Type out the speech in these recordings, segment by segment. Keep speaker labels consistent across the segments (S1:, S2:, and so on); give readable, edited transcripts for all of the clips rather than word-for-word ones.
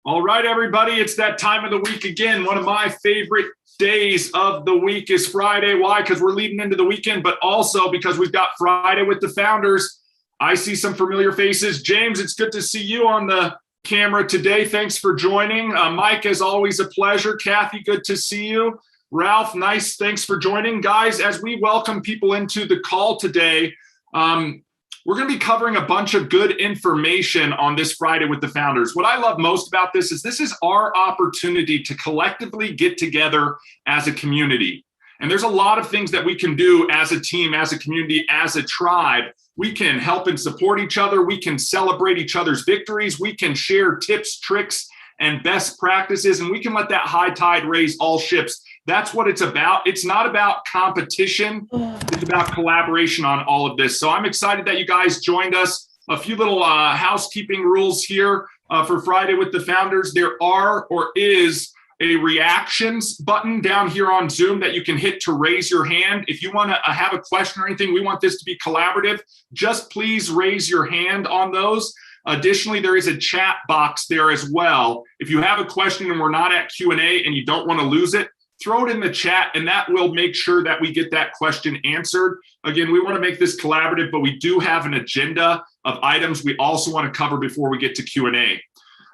S1: All right, everybody, it's that time of the week again. One of my favorite days of the week is Friday. Why? Because we're leading into the weekend, but also because we've got Friday with the founders. I see some familiar faces. James, it's good to see you on the camera today. Thanks for joining. Mike, as always, a pleasure. Kathy, good to see you. Ralph, nice. Thanks for joining. Guys, as we welcome people into the call today, we're going to be covering a bunch of good information on this Friday with the founders. What I love most about this is our opportunity to collectively get together as a community. And there's a lot of things that we can do as a team, as a community, as a tribe. We can help and support each other. We can celebrate each other's victories. We can share tips, tricks, and best practices, and we can let that high tide raise all ships. That's what it's about. It's not about competition. It's about collaboration on all of this. So I'm excited that you guys joined us. A few little housekeeping rules here for Friday with the founders. There are or is a reactions button down here on Zoom that you can hit to raise your hand. If you want to have a question or anything, we want this to be collaborative. Just please raise your hand on those. Additionally, there is a chat box there as well. If you have a question and we're not at Q&A and you don't want to lose it, throw it in the chat and that will make sure that we get that question answered. Again, we want to make this collaborative, but we do have an agenda of items we also want to cover before we get to Q&A.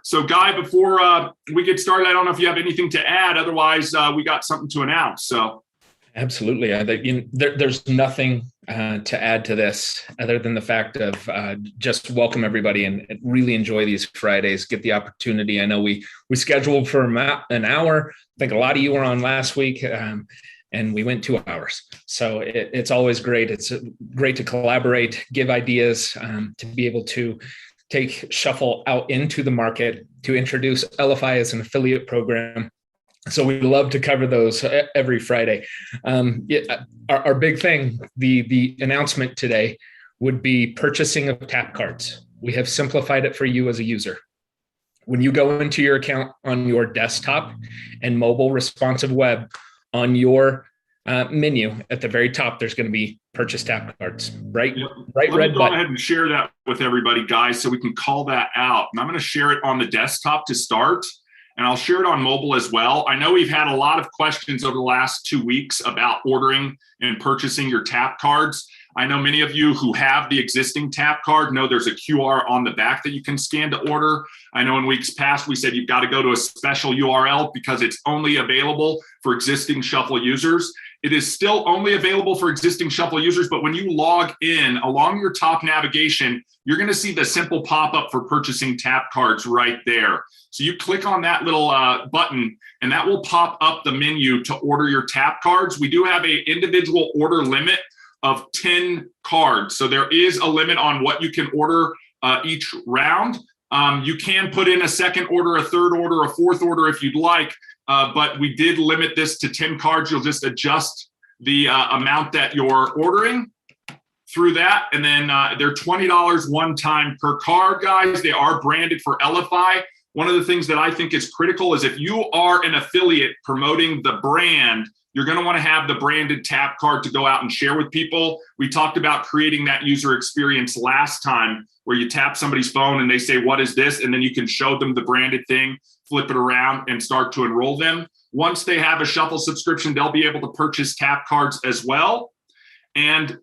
S1: So Guy, before we get started, I don't know if you have anything to add. Otherwise, we got something to announce. So.
S2: Absolutely. There's nothing to add to this other than the fact of just welcome everybody and really enjoy these Fridays. Get the opportunity. I know we scheduled for an hour. I think a lot of you were on last week and we went 2 hours. So it's always great. It's great to collaborate, give ideas, to be able to take Shuffle out into the market, to introduce Elify as an affiliate program. So we love to cover those every Friday. Our big thing, the announcement today would be purchasing of tap cards. We have simplified it for you as a user. When you go into your account on your desktop and mobile responsive web, on your menu at the very top, there's going to be purchase tap cards, right?
S1: Yep.
S2: Right,
S1: Let
S2: red
S1: me go
S2: button.
S1: ahead and share that with everybody, guys, so we can call that out. And I'm going to share it on the desktop to start. And I'll share it on mobile as well. I know we've had a lot of questions over the last 2 weeks about ordering and purchasing your tap cards. I know many of you who have the existing tap card know there's a QR on the back that you can scan to order. I know in weeks past we said you've got to go to a special URL because it's only available for existing Shuffle users. It is still only available for existing Shuffle users, but when you log in along your top navigation, you're going to see the simple pop-up for purchasing tap cards right there. So you click on that little button and that will pop up the menu to order your tap cards. We do have an individual order limit of 10 cards. So there is a limit on what you can order each round. You can put in a second order, a third order, a fourth order if you'd like, but we did limit this to 10 cards. You'll just adjust the amount that you're ordering through that. And then they're $20 one time per card, guys. They are branded for Elify. One of the things that I think is critical is if you are an affiliate promoting the brand, you're going to want to have the branded tap card to go out and share with people. We talked about creating that user experience last time where you tap somebody's phone and they say, what is this? And then you can show them the branded thing, flip it around and start to enroll them. Once they have a Shuffle subscription, they'll be able to purchase tap cards as well. And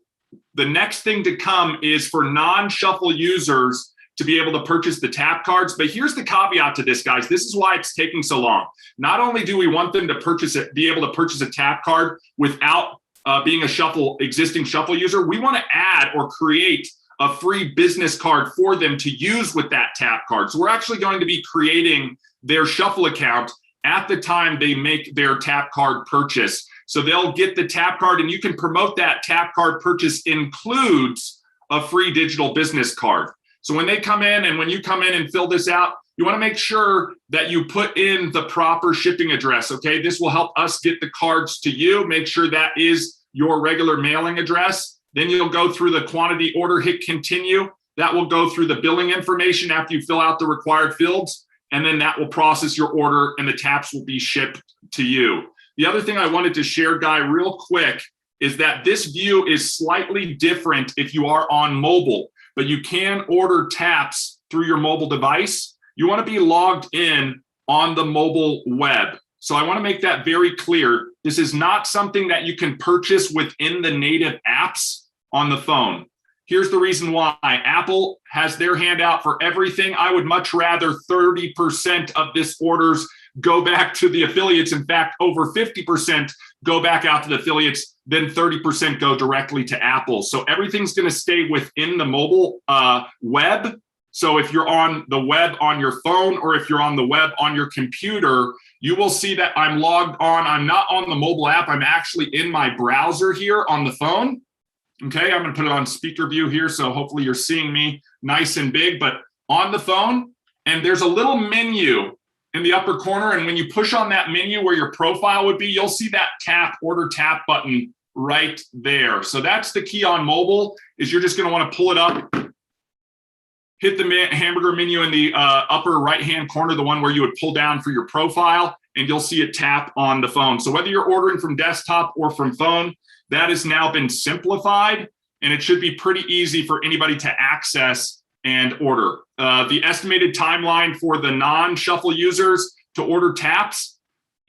S1: the next thing to come is for non-Shuffle users to be able to purchase the tap cards. But here's the caveat to this, guys. This is why it's taking so long. Not only do we want them to purchase it, be able to purchase a tap card without being a existing Shuffle user, we want to add or create a free business card for them to use with that tap card. So we're actually going to be creating their Shuffle account at the time they make their tap card purchase. So they'll get the tap card and you can promote that tap card purchase includes a free digital business card. So when they come in and when you come in and fill this out, you want to make sure that you put in the proper shipping address, okay? This will help us get the cards to you. Make sure that is your regular mailing address. Then you'll go through the quantity order, hit continue. That will go through the billing information after you fill out the required fields, and then that will process your order and the taps will be shipped to you. The other thing I wanted to share, Guy, real quick, is that this view is slightly different if you are on mobile, but you can order taps through your mobile device. you want to be logged in on the mobile web. So I want to make that very clear. This is not something that you can purchase within the native apps on the phone. Here's the reason why. Apple has their hand out for everything. I would much rather 30% of this orders go back to the affiliates. In fact, over 50% go back out to the affiliates, then 30% go directly to Apple. So everything's going to stay within the mobile web. So if you're on the web on your phone, or if you're on the web on your computer, you will see that I'm logged on. I'm not on the mobile app. I'm actually in my browser here on the phone. Okay, I'm going to put it on speaker view here, so hopefully you're seeing me nice and big, but on the phone, and there's a little menu in the upper corner, and when you push on that menu where your profile would be, you'll see that order tap button right there. So that's the key on mobile, is you're just going to want to pull it up, hit the hamburger menu in the upper right-hand corner, the one where you would pull down for your profile, and you'll see it tap on the phone. So whether you're ordering from desktop or from phone, that has now been simplified, and it should be pretty easy for anybody to access and order. The estimated timeline for the non-shuffle users to order taps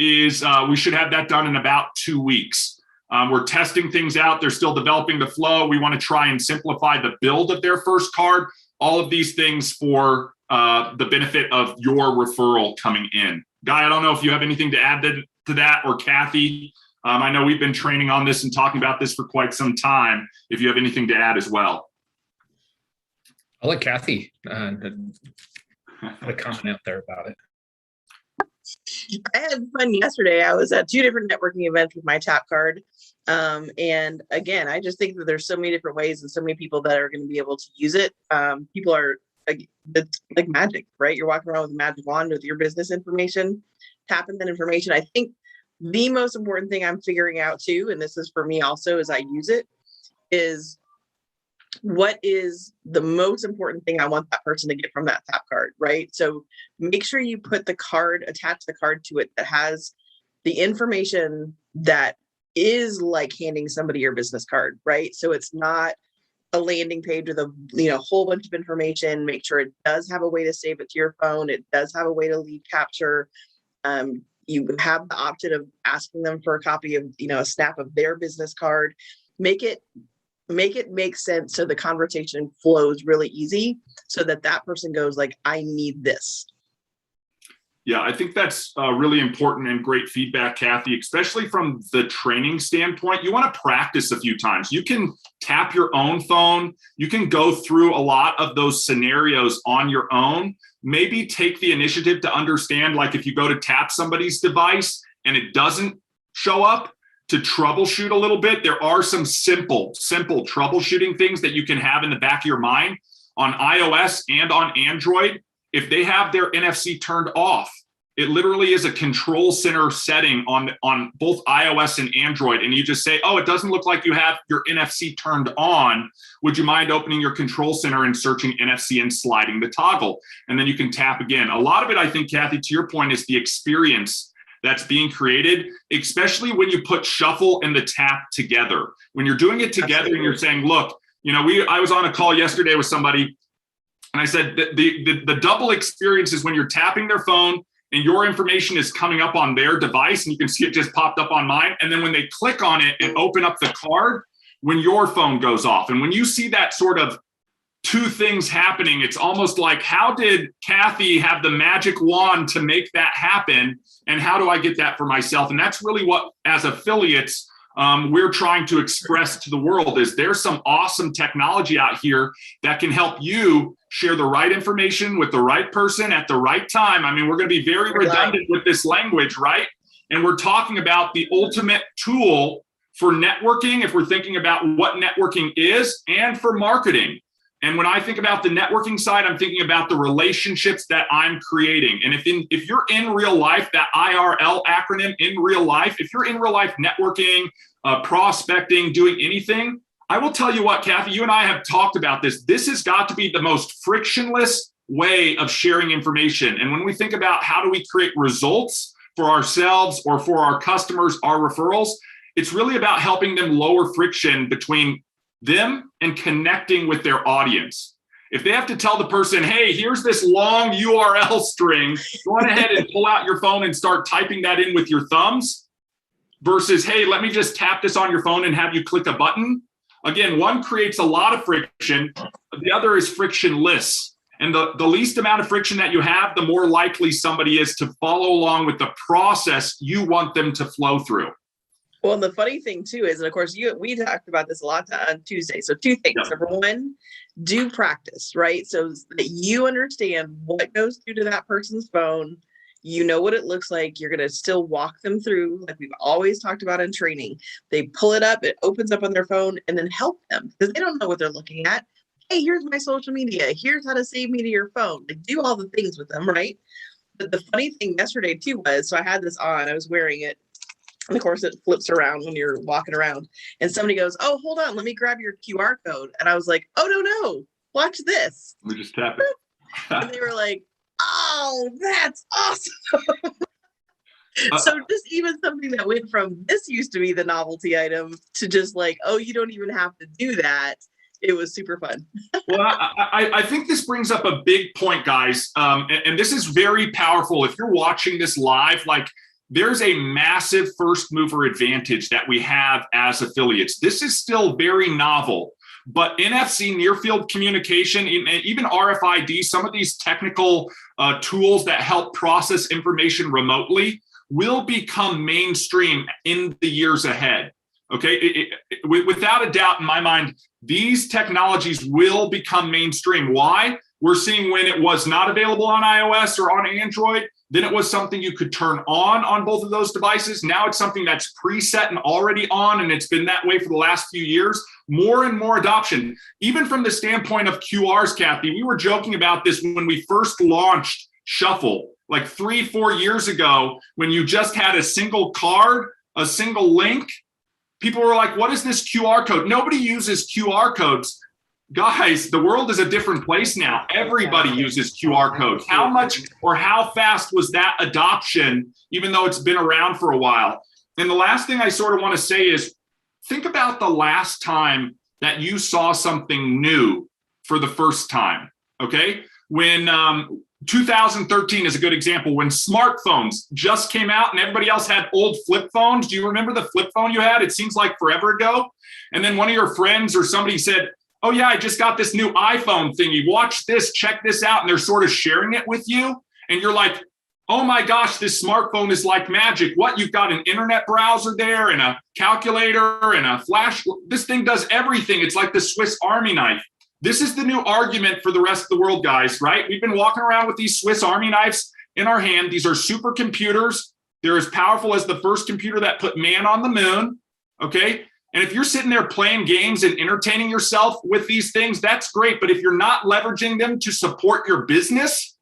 S1: is we should have that done in about 2 weeks. We're testing things out. They're still developing the flow. We want to try and simplify the build of their first card. All of these things for the benefit of your referral coming in. Guy, I don't know if you have anything to add to that, or Kathy. I know we've been training on this and talking about this for quite some time. If you have anything to add as well.
S2: I'll let Kathy have a comment out there about it.
S3: I had fun yesterday. I was at 2 different networking events with my tap card. And again, I just think that there's so many different ways and so many people that are going to be able to use it. People are it's like magic, right? You're walking around with a magic wand with your business information, tapping that information. I think the most important thing I'm figuring out too, and this is for me also as I use it, is what is the most important thing I want that person to get from that tap card, right? So make sure you put the card, attach the card to it that has the information that is like handing somebody your business card, right? So it's not a landing page with a whole bunch of information. Make sure it does have a way to save it to your phone. It does have a way to lead capture. You have the option of asking them for a copy of, a snap of their business card. Make it make sense so the conversation flows really easy, so that person goes like, I need this.
S1: Yeah, I think that's really important and great feedback, Kathy, especially from the training standpoint. You want to practice a few times. You can tap your own phone. You can go through a lot of those scenarios on your own. Maybe take the initiative to understand, like if you go to tap somebody's device and it doesn't show up, to troubleshoot a little bit. There are some simple troubleshooting things that you can have in the back of your mind on iOS and on Android. If they have their NFC turned off, it literally is a control center setting on both iOS and Android. And you just say, oh, it doesn't look like you have your NFC turned on. Would you mind opening your control center and searching NFC and sliding the toggle? And then you can tap again. A lot of it, I think, Kathy, to your point, is the experience that's being created, especially when you put shuffle and the tap together. When you're doing it together. Absolutely. And you're saying, look, I was on a call yesterday with somebody, and I said the double experience is when you're tapping their phone and your information is coming up on their device, and you can see it just popped up on mine. And then when they click on it and open up the card, when your phone goes off. And when you see that sort of 2 things happening, it's almost like, how did Kathy have the magic wand to make that happen? And how do I get that for myself? And that's really what, as affiliates, we're trying to express to the world, is there's some awesome technology out here that can help you share the right information with the right person at the right time. I mean, we're going to be very redundant with this language, right? And we're talking about the ultimate tool for networking, if we're thinking about what networking is, and for marketing. And when I think about the networking side, I'm thinking about the relationships that I'm creating. And if you're in real life, that IRL acronym, in real life, if you're in real life networking, prospecting, doing anything, I will tell you what, Kathy, you and I have talked about this. This has got to be the most frictionless way of sharing information. And when we think about how do we create results for ourselves or for our customers, our referrals, it's really about helping them lower friction between them and connecting with their audience. If they have to tell the person, hey, here's this long URL string, go on ahead and pull out your phone and start typing that in with your thumbs versus, hey, let me just tap this on your phone and have you click a button. Again, one creates a lot of friction. The other is frictionless. And the least amount of friction that you have, the more likely somebody is to follow along with the process you want them to flow through.
S3: Well, the funny thing too is, and of course, we talked about this a lot on Tuesday. So 2 things.
S1: Yep.
S3: Number one, do practice, right? So that you understand what goes through to that person's phone. You know what it looks like. You're going to still walk them through, like we've always talked about in training. They pull it up, it opens up on their phone, and then help them because they don't know what they're looking at. Hey, here's my social media. Here's how to save me to your phone. Like, do all the things with them, right? But the funny thing yesterday too was, so I had this on, I was wearing it. And of course, it flips around when you're walking around. And somebody goes, oh, hold on, let me grab your QR code. And I was like, oh, no, watch this.
S1: Let me just tap it.
S3: And they were like, oh, that's awesome. So just even something that went from this used to be the novelty item to just like, oh, you don't even have to do that. It was super fun.
S1: Well, I think this brings up a big point, guys. And this is very powerful. If you're watching this live, like, there's a massive first mover advantage that we have as affiliates. This is still very novel, but NFC, near field communication, even RFID, some of these technical tools that help process information remotely will become mainstream in the years ahead. Okay, without a doubt in my mind, these technologies will become mainstream. Why? We're seeing when it was not available on iOS or on Android, then it was something you could turn on both of those devices. Now it's something that's preset and already on, and it's been that way for the last few years. More and more adoption, even from the standpoint of QRs, Kathy. We were joking about this when we first launched Shuffle, like 3-4 years ago, when you just had a single card, a single link. People were like, what is this QR code? Nobody uses QR codes. Guys, the world is a different place now. Everybody uses QR codes. How much or how fast was that adoption, even though it's been around for a while? And the last thing I sort of want to say is, think about the last time that you saw something new for the first time, okay? When 2013 is a good example, when smartphones just came out and everybody else had old flip phones. Do you remember the flip phone you had? It seems like forever ago. And then one of your friends or somebody said, oh yeah, I just got this new iPhone thingy. Watch this, check this out. And they're sort of sharing it with you. And you're like, oh my gosh, this smartphone is like magic. What? You've got an internet browser there and a calculator and a flash. This thing does everything. It's like the Swiss Army knife. This is the new argument for the rest of the world, guys, right? We've been walking around with these Swiss Army knives in our hand. These are supercomputers. They're as powerful as the first computer that put man on the moon, okay? And if you're sitting there playing games and entertaining yourself with these things, that's great. But if you're not leveraging them to support your business,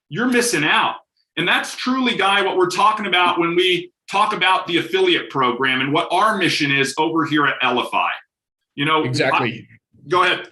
S1: you're missing out. And that's truly, Guy, what we're talking about when we talk about the affiliate program and what our mission is over here at Elify. You know,
S2: exactly.
S1: Go ahead.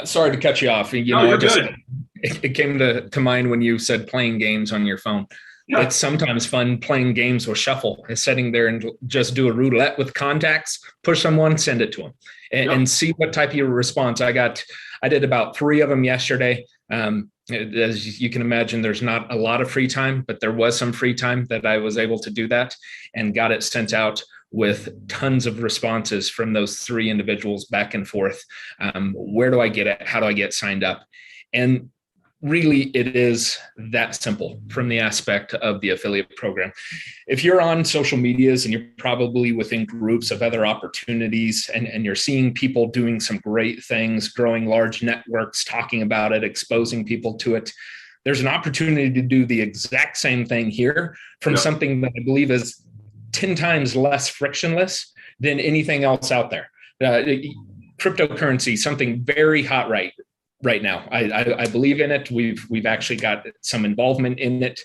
S2: Sorry to cut you off. You know,
S1: you're good.
S2: It came to mind when you said playing games on your phone. Yeah. It's sometimes fun playing games with Shuffle, is sitting there and just do a roulette with contacts, push someone, send it to them, and see what type of response I got. I did about 3 of them yesterday. As you can imagine, there's not a lot of free time, but there was some free time that I was able to do that and got it sent out with tons of responses from those 3 individuals back and forth. Where do I get it? How do I get signed up? And really, it is that simple from the aspect of the affiliate program. If you're on social medias and you're probably within groups of other opportunities and you're seeing people doing some great things, growing large networks, talking about it, exposing people to it, there's an opportunity to do the exact same thing here from something that I believe is 10 times less frictionless than anything else out there. Cryptocurrency, something very hot right now. I believe in it. We've actually got some involvement in it,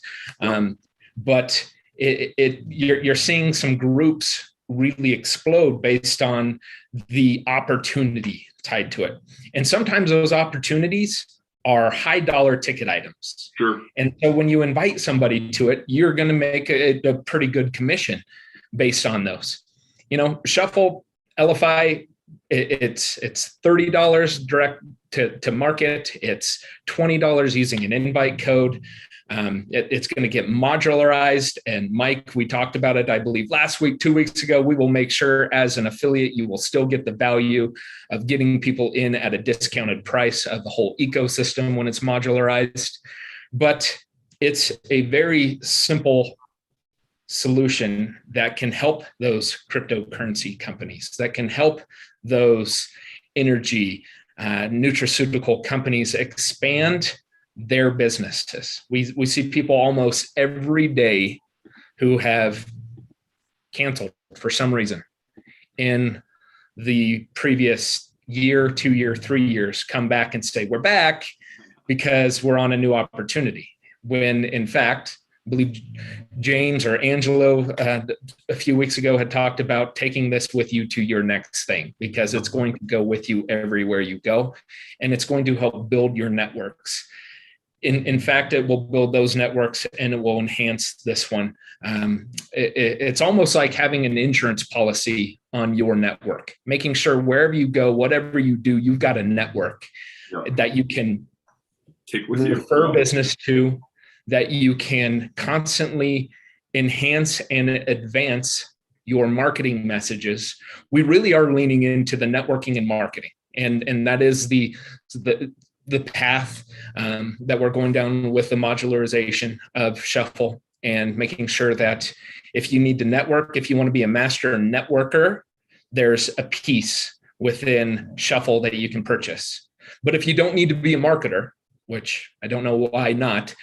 S2: but you're seeing some groups really explode based on the opportunity tied to it, and sometimes those opportunities are high dollar ticket items.
S1: Sure.
S2: And so when you invite somebody to it, you're going to make a pretty good commission based on those. You know, Shuffle, Elify, It's $30 direct to market. It's $20 using an invite code. It's going to get modularized. And Mike, we talked about it, I believe, last week, 2 weeks ago. We will make sure as an affiliate, you will still get the value of getting people in at a discounted price of the whole ecosystem when it's modularized. But it's a very simple solution that can help those cryptocurrency companies, that can help those energy, nutraceutical companies expand their businesses. We see people almost every day who have canceled for some reason in the previous year, 2 year, 3 years, come back and say, we're back because we're on a new opportunity. When in fact, I believe James or Angelo a few weeks ago had talked about taking this with you to your next thing, because it's going to go with you everywhere you go, and it's going to help build your networks. In fact, it will build those networks and it will enhance this one. It's almost like having an insurance policy on your network, making sure wherever you go, whatever you do, you've got a network that you can
S1: take with you,
S2: refer business to, that you can constantly enhance and advance your marketing messages. We really are leaning into the networking and marketing. And that is the path that we're going down with the modularization of Shuffle, and making sure that if you need to network, if you want to be a master networker, there's a piece within Shuffle that you can purchase. But if you don't need to be a marketer, which I don't know why not,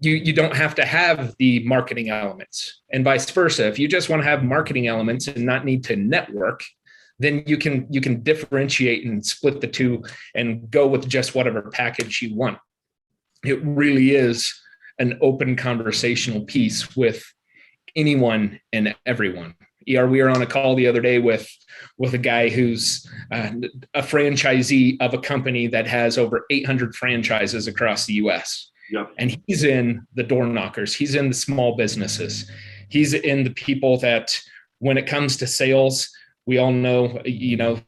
S2: you don't have to have the marketing elements, and vice versa. If you just want to have marketing elements and not need to network, then you can differentiate and split the two and go with just whatever package you want. It really is an open conversational piece with anyone and everyone. We were on a call the other day with a guy who's a franchisee of a company that has over 800 franchises across the US.
S1: Yep.
S2: And he's in the door knockers. He's in the small businesses. He's in the people that, when it comes to sales, we all know,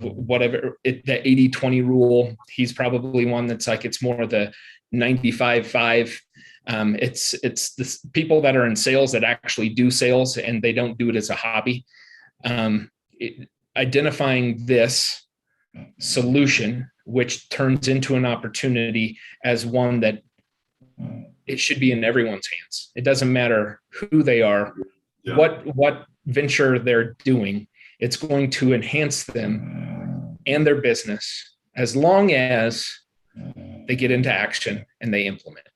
S2: whatever the 80-20 rule, he's probably one that's like, it's more the 95-5. It's the people that are in sales that actually do sales, and they don't do it as a hobby. Identifying this solution, which turns into an opportunity as one that it should be in everyone's hands. It doesn't matter who they are, what venture they're doing. It's going to enhance them and their business as long as they get into action and they implement.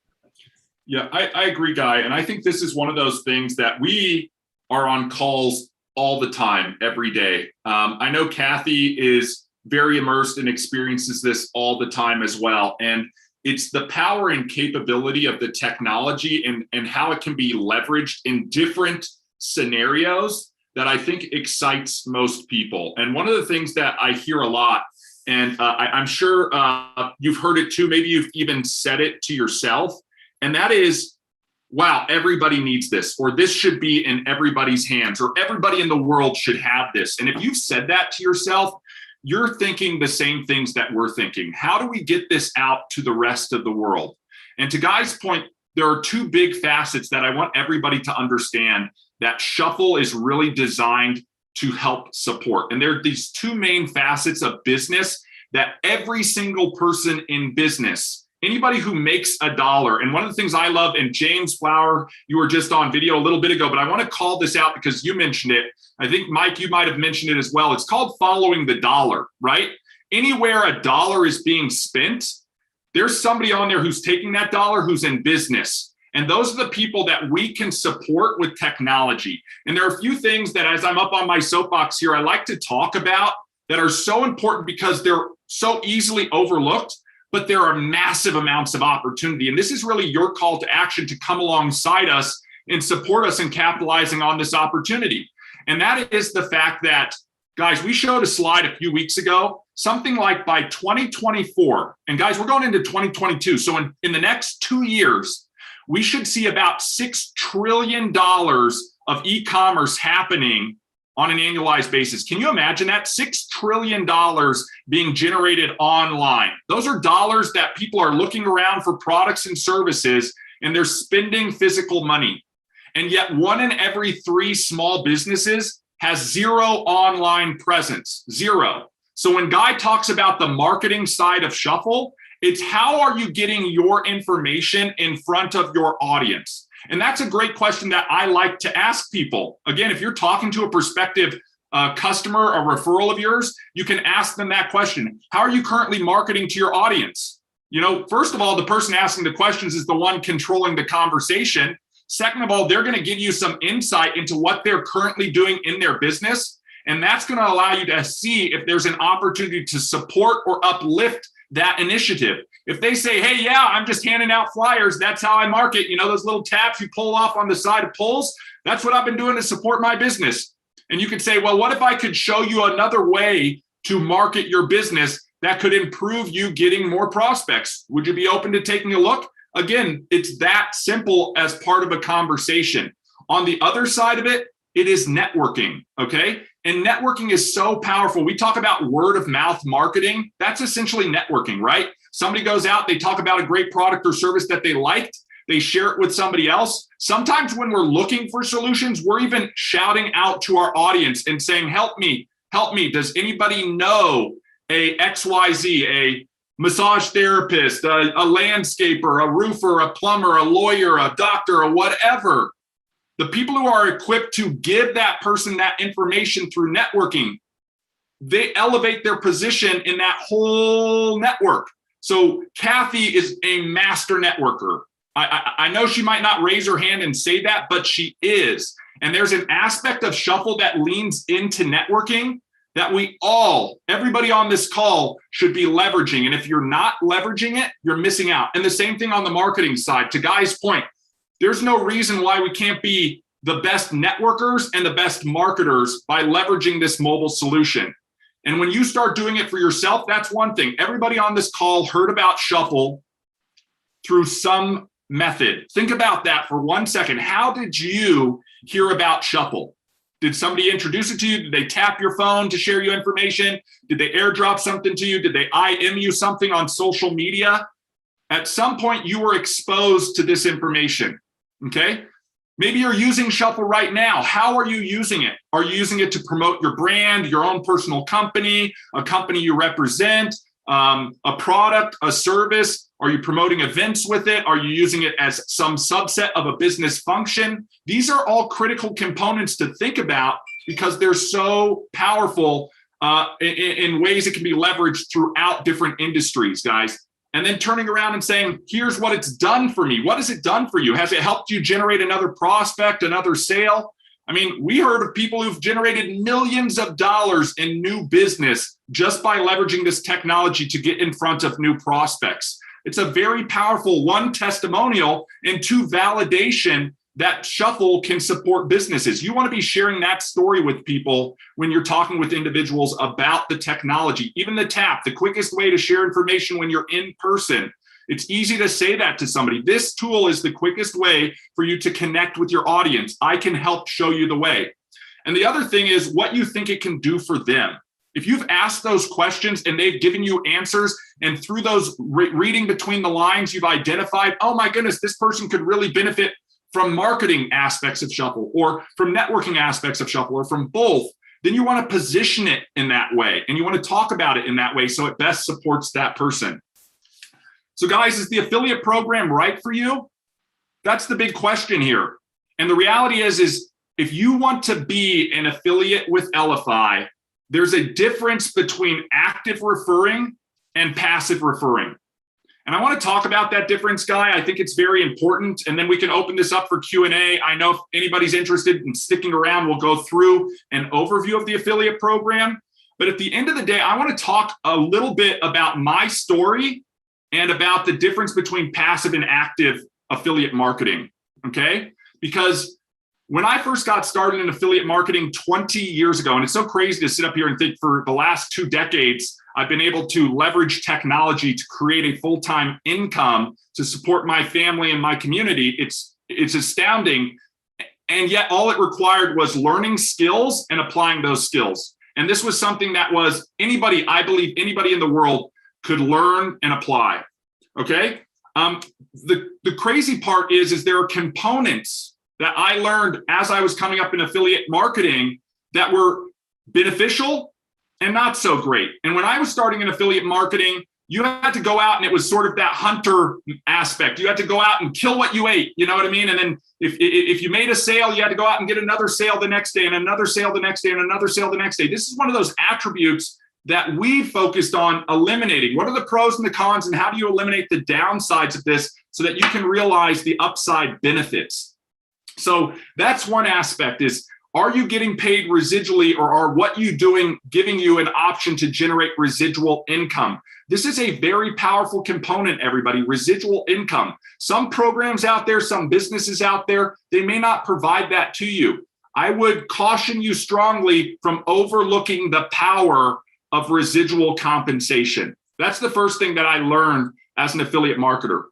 S1: Yeah, I agree, Guy. And I think this is one of those things that we are on calls all the time, every day. I know Kathy is very immersed and experiences this all the time as well. And it's the power and capability of the technology and how it can be leveraged in different scenarios that I think excites most people. And one of the things that I hear a lot, and I'm sure you've heard it too, maybe you've even said it to yourself, and that is, wow, everybody needs this, or this should be in everybody's hands, or everybody in the world should have this. And if you've said that to yourself, you're thinking the same things that we're thinking. How do we get this out to the rest of the world? And to Guy's point, there are two big facets that I want everybody to understand that Shuffle is really designed to help support. And there are these two main facets of business that every single person in business, anybody who makes a dollar, and one of the things I love, and James Flower, you were just on video a little bit ago, but I want to call this out because you mentioned it. I think, Mike, you might have mentioned it as well. It's called following the dollar, right? Anywhere a dollar is being spent, there's somebody on there who's taking that dollar who's in business. And those are the people that we can support with technology. And there are a few things that, as I'm up on my soapbox here, I like to talk about that are so important because they're so easily overlooked, but there are massive amounts of opportunity. And this is really your call to action to come alongside us and support us in capitalizing on this opportunity. And that is the fact that, guys, we showed a slide a few weeks ago, something like by 2024, and guys, we're going into 2022. So in the next 2 years, we should see about $6 trillion of e-commerce happening on an annualized basis. Can you imagine that? $6 trillion being generated online. Those are dollars that people are looking around for products and services, and they're spending physical money. And yet 1 in every 3 small businesses has 0 online presence, 0. So when Guy talks about the marketing side of Shuffle, it's how are you getting your information in front of your audience? And that's a great question that I like to ask people. Again, if you're talking to a prospective customer or referral of yours, you can ask them that question. How are you currently marketing to your audience? You know, first of all, the person asking the questions is the one controlling the conversation. Second of all, they're going to give you some insight into what they're currently doing in their business. And that's going to allow you to see if there's an opportunity to support or uplift that initiative. If they say, hey, yeah, I'm just handing out flyers, that's how I market. You know, those little tabs you pull off on the side of poles, that's what I've been doing to support my business. And you could say, well, what if I could show you another way to market your business that could improve you getting more prospects? Would you be open to taking a look? Again, it's that simple as part of a conversation. On the other side of it, it is networking, okay? And networking is so powerful. We talk about word of mouth marketing. That's essentially networking, right? Somebody goes out, they talk about a great product or service that they liked. They share it with somebody else. Sometimes when we're looking for solutions, we're even shouting out to our audience and saying, help me, help me. Does anybody know a XYZ, a massage therapist, a landscaper, a roofer, a plumber, a lawyer, a doctor, or whatever? The people who are equipped to give that person that information through networking, they elevate their position in that whole network. So Kathy is a master networker. I know she might not raise her hand and say that, but she is. And there's an aspect of Shuffle that leans into networking that we all, everybody on this call should be leveraging. And if you're not leveraging it, you're missing out. And the same thing on the marketing side. To Guy's point, there's no reason why we can't be the best networkers and the best marketers by leveraging this mobile solution. And when you start doing it for yourself, that's one thing. Everybody on this call heard about Shuffle through some method. Think about that for 1 second. How did you hear about Shuffle? Did somebody introduce it to you? Did they tap your phone to share you information? Did they airdrop something to you? Did they IM you something on social media? At some point, you were exposed to this information, okay? Maybe you're using Shuffle right now. How are you using it? Are you using it to promote your brand, your own personal company, a company you represent, a product, a service? Are you promoting events with it? Are you using it as some subset of a business function? These are all critical components to think about because they're so powerful in ways it can be leveraged throughout different industries, guys. And then turning around and saying, here's what it's done for me. What has it done for you? Has it helped you generate another prospect, another sale? I mean, we heard of people who've generated millions of dollars in new business just by leveraging this technology to get in front of new prospects. It's a very powerful 1, testimonial, and 2, validation that Shuffle can support businesses. You want to be sharing that story with people when you're talking with individuals about the technology. Even the tap, the quickest way to share information when you're in person. It's easy to say that to somebody. This tool is the quickest way for you to connect with your audience. I can help show you the way. And the other thing is what you think it can do for them. If you've asked those questions and they've given you answers, and through those reading between the lines, you've identified, oh my goodness, this person could really benefit from marketing aspects of Shuffle or from networking aspects of Shuffle or from both, then you want to position it in that way. And you want to talk about it in that way so it best supports that person. So guys, is the affiliate program right for you? That's the big question here. And the reality is if you want to be an affiliate with Elify, there's a difference between active referring and passive referring. And I want to talk about that difference, Guy. I think it's very important. And then we can open this up for Q&A. I know if anybody's interested in sticking around, we'll go through an overview of the affiliate program. But at the end of the day, I want to talk a little bit about my story and about the difference between passive and active affiliate marketing, okay? Because when I first got started in affiliate marketing 20 years ago, and it's so crazy to sit up here and think for the last 2 decades, I've been able to leverage technology to create a full-time income to support my family and my community. It's astounding. And yet all it required was learning skills and applying those skills. And this was something that was anybody, I believe anybody in the world could learn and apply. Okay. The crazy part is there are components that I learned as I was coming up in affiliate marketing that were beneficial and not so great. And when I was starting in affiliate marketing, you had to go out and it was sort of that hunter aspect. You had to go out and kill what you ate, you know what I mean? And then if you made a sale, you had to go out and get another sale the next day and another sale the next day and another sale the next day. This is one of those attributes that we focused on eliminating. What are the pros and the cons, and how do you eliminate the downsides of this so that you can realize the upside benefits? So that's one aspect is, are you getting paid residually, or are what you doing giving you an option to generate residual income? This is a very powerful component, everybody, residual income. Some programs out there, some businesses out there, they may not provide that to you. I would caution you strongly from overlooking the power of residual compensation. That's the first thing that I learned as an affiliate marketer.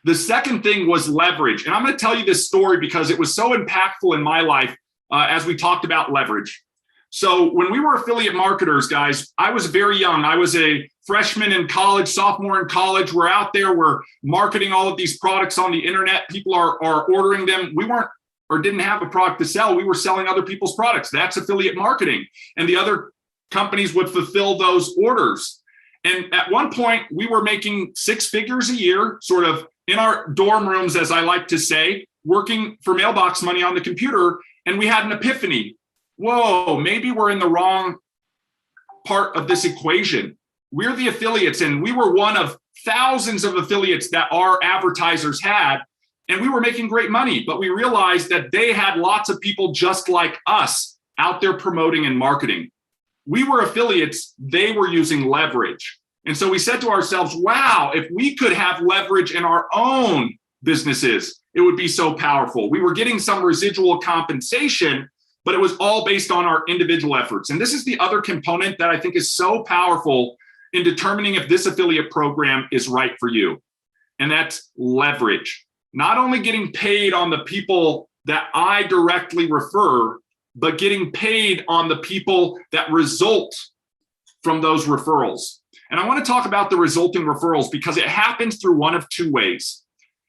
S1: The second thing was leverage. And I'm going to tell you this story because it was so impactful in my life as we talked about leverage. So when we were affiliate marketers, guys, I was very young. I was a freshman in college, sophomore in college. We're out there, we're marketing all of these products on the internet. People are ordering them. We weren't or didn't have a product to sell. We were selling other people's products. That's affiliate marketing. And the other companies would fulfill those orders. And at one point, we were making 6 figures a year, sort of in our dorm rooms, as I like to say, working for mailbox money on the computer. And we had an epiphany. Whoa, maybe we're in the wrong part of this equation. We're the affiliates, and we were one of thousands of affiliates that our advertisers had. And we were making great money, but we realized that they had lots of people just like us out there promoting and marketing. We were affiliates, they were using leverage. And so we said to ourselves, wow, if we could have leverage in our own businesses, it would be so powerful. We were getting some residual compensation, but it was all based on our individual efforts. And this is the other component that I think is so powerful in determining if this affiliate program is right for you. And that's leverage. Not only getting paid on the people that I directly refer, but getting paid on the people that result from those referrals. And I want to talk about the resulting referrals because it happens through one of 2 ways.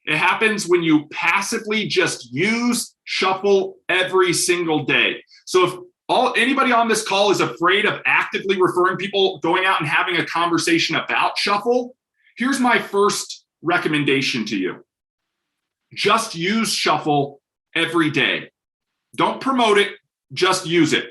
S1: It happens when you passively just use Shuffle every single day. So if anybody on this call is afraid of actively referring people, going out and having a conversation about Shuffle, here's my first recommendation to you. Just use Shuffle every day. Don't promote it. Just use it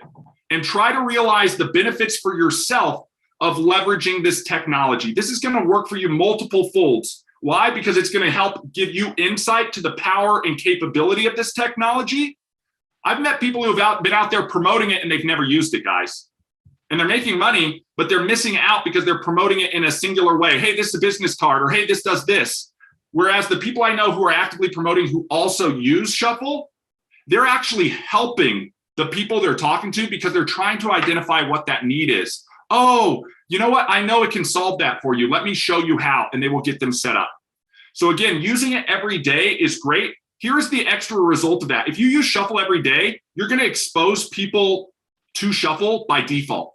S1: and try to realize the benefits for yourself of leveraging this technology. This is going to work for you multiple folds. Why? Because it's going to help give you insight to the power and capability of this technology. I've met people who have been out there promoting it and they've never used it, guys. And they're making money, but they're missing out because they're promoting it in a singular way. Hey, this is a business card, or hey, this does this. Whereas the people I know who are actively promoting who also use Shuffle, they're actually helping the people they're talking to because they're trying to identify what that need is. Oh, you know what? I know it can solve that for you. Let me show you how, and they will get them set up. So again, using it every day is great. Here's the extra result of that. If you use Shuffle every day, you're going to expose people to Shuffle by default.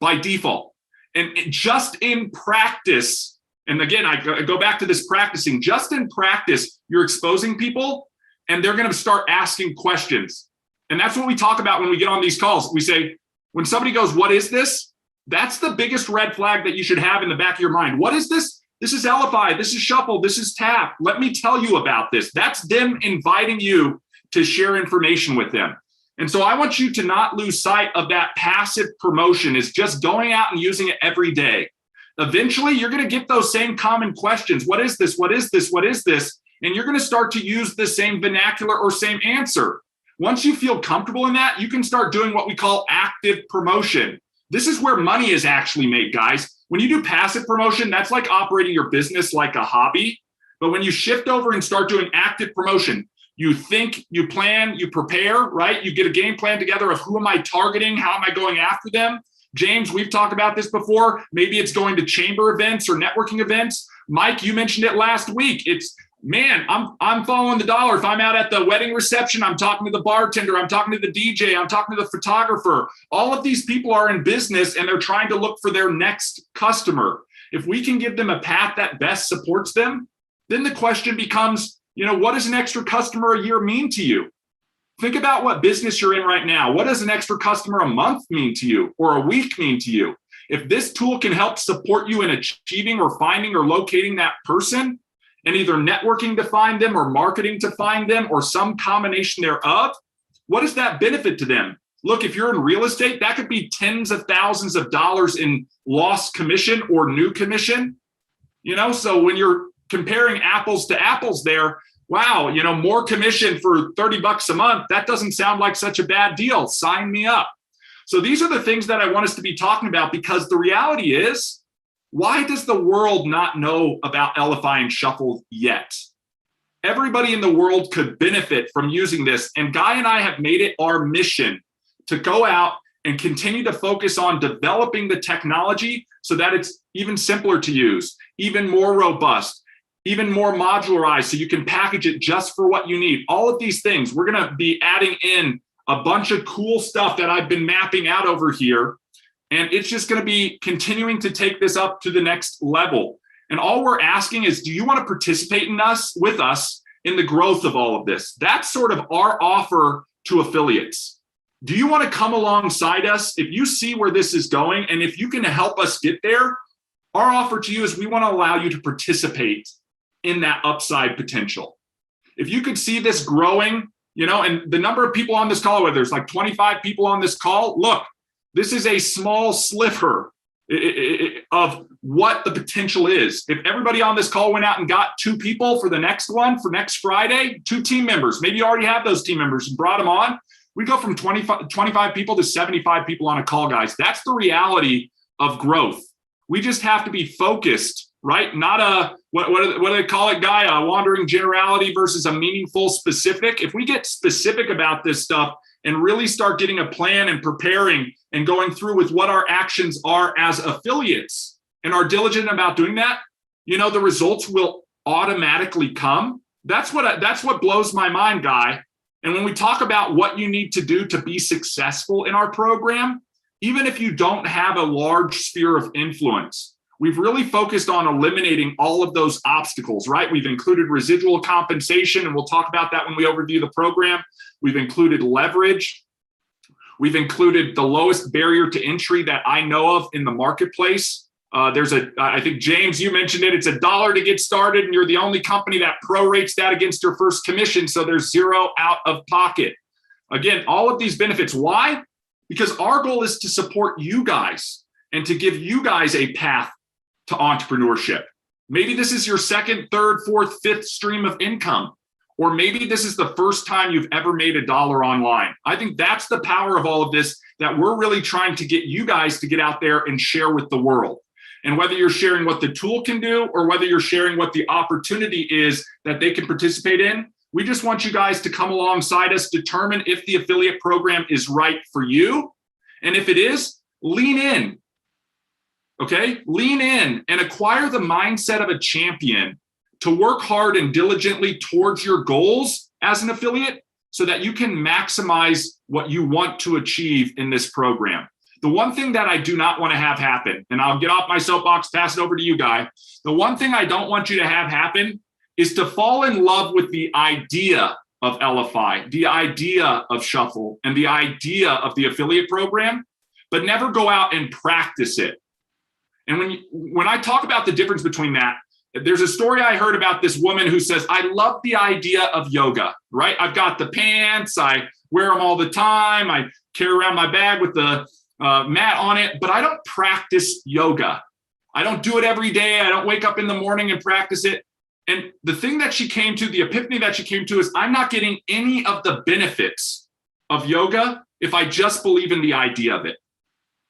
S1: By default. And just in practice, and again, I go back to this practicing, just in practice, you're exposing people and they're going to start asking questions. And that's what we talk about when we get on these calls. We say, when somebody goes, what is this? That's the biggest red flag that you should have in the back of your mind. What is this? This is Elify. This is Shuffle. This is Tap. Let me tell you about this. That's them inviting you to share information with them. And so I want you to not lose sight of that passive promotion is just going out and using it every day. Eventually, you're going to get those same common questions. What is this? What is this? What is this? And you're going to start to use the same vernacular or same answer. Once you feel comfortable in that, you can start doing what we call active promotion. This is where money is actually made, guys. When you do passive promotion, that's like operating your business like a hobby. But when you shift over and start doing active promotion, you think, you plan, you prepare, right? You get a game plan together of who am I targeting? How am I going after them? James, we've talked about this before. Maybe it's going to chamber events or networking events. Mike, you mentioned it last week. It's man, I'm following the dollar. If I'm out at the wedding reception, I'm talking to the bartender, I'm talking to the DJ, I'm talking to the photographer. All of these people are in business and they're trying to look for their next customer. If we can give them a path that best supports them, then the question becomes, what does an extra customer a year mean to you? Think about what business you're in right now. What does an extra customer a month mean to you or a week mean to you? If this tool can help support you in achieving or finding or locating that person, and either networking to find them or marketing to find them or some combination thereof, what does that benefit to them? Look, if you're in real estate, that could be tens of thousands of dollars in lost commission or new commission. So when you're comparing apples to apples there, wow, more commission for $30 a month, that doesn't sound like such a bad deal. Sign me up. So these are the things that I want us to be talking about, because the reality is, why does the world not know about Elify and Shuffle yet? Everybody in the world could benefit from using this. And Guy and I have made it our mission to go out and continue to focus on developing the technology so that it's even simpler to use, even more robust, even more modularized, so you can package it just for what you need. All of these things, we're going to be adding in a bunch of cool stuff that I've been mapping out over here. And it's just going to be continuing to take this up to the next level. And all we're asking is, do you want to participate with us in the growth of all of this? That's sort of our offer to affiliates. Do you want to come alongside us? If you see where this is going, and if you can help us get there, our offer to you is we want to allow you to participate in that upside potential. If you could see this growing, and the number of people on this call, whether there's like 25 people on this call, look, this is a small sliver of what the potential is. If everybody on this call went out and got 2 people for the next one, for next Friday, 2 team members, maybe you already have those team members and brought them on, we go from 25 people to 75 people on a call, guys. That's the reality of growth. We just have to be focused, right? Not a, what do they call it, Guy? A wandering generality versus a meaningful specific. If we get specific about this stuff and really start getting a plan and preparing and going through with what our actions are as affiliates and are diligent about doing that, the results will automatically come. That's what blows my mind, Guy. And when we talk about what you need to do to be successful in our program, even if you don't have a large sphere of influence, we've really focused on eliminating all of those obstacles, right? We've included residual compensation, and we'll talk about that when we overview the program. We've included leverage. We've included the lowest barrier to entry that I know of in the marketplace. I think, James, you mentioned it. It's $1 to get started, and you're the only company that prorates that against your first commission. So there's 0 out of pocket. Again, all of these benefits. Why? Because our goal is to support you guys and to give you guys a path to entrepreneurship. Maybe this is your second, third, fourth, fifth stream of income. Or maybe this is the first time you've ever made $1 online. I think that's the power of all of this, that we're really trying to get you guys to get out there and share with the world. And whether you're sharing what the tool can do or whether you're sharing what the opportunity is that they can participate in, we just want you guys to come alongside us, determine if the affiliate program is right for you. And if it is, lean in. Okay? Lean in and acquire the mindset of a champion to work hard and diligently towards your goals as an affiliate so that you can maximize what you want to achieve in this program. The one thing that I do not want to have happen, and I'll get off my soapbox, pass it over to you, Guy. The one thing I don't want you to have happen is to fall in love with the idea of Elify, the idea of Shuffle, and the idea of the affiliate program, but never go out and practice it. And when I talk about the difference between that, there's a story I heard about this woman who says, I love the idea of yoga, right? I've got the pants, I wear them all the time, I carry around my bag with the mat on it, but I don't practice yoga. I don't do it every day. I don't wake up in the morning and practice it. And the thing that she came to, the epiphany that she came to is, I'm not getting any of the benefits of yoga if I just believe in the idea of it.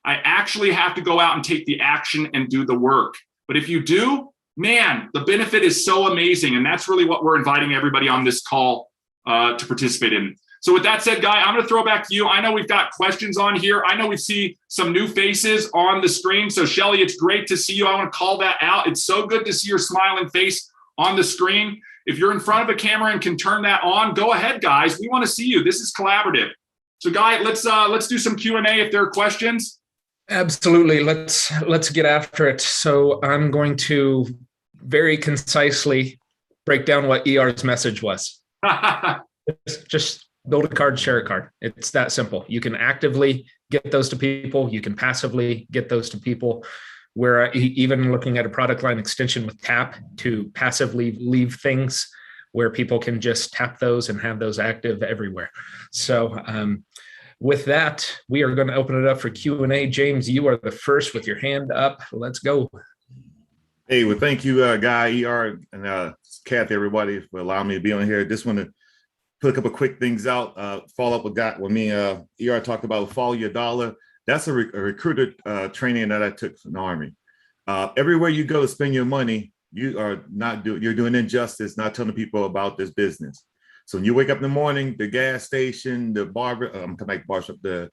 S1: I actually have to go out and take the action and do the work. But if you do, man, the benefit is so amazing. And that's really what we're inviting everybody on this call to participate in. So with that said, Guy, I'm going to throw back to you. I know we've got questions on here. I know we see some new faces on the screen. So Shelly, it's great to see you. I want to call that out. It's so good to see your smiling face on the screen. If you're in front of a camera and can turn that on, go ahead, guys. We want to see you. This is collaborative. So, Guy, let's do some Q&A if there are questions.
S2: Absolutely. Let's get after it. So I'm going to very concisely break down what ER's message was. Just build a card, share a card. It's that simple. You can actively get those to people. You can passively get those to people. We're even looking at a product line extension with Tap to passively leave things where people can just tap those and have those active everywhere. So with that, we are going to open it up for Q&A. James, you are the first with your hand up. Let's go.
S4: Hey, well, thank you, Guy, ER, and Kathy, everybody, for allowing me to be on here. Just want to put a couple of quick things out. Follow up with me and ER talked about follow your dollar. That's a recruiter training that I took from the Army. Everywhere you go to spend your money, you're doing injustice, not telling people about this business. So when you wake up in the morning, the gas station, the the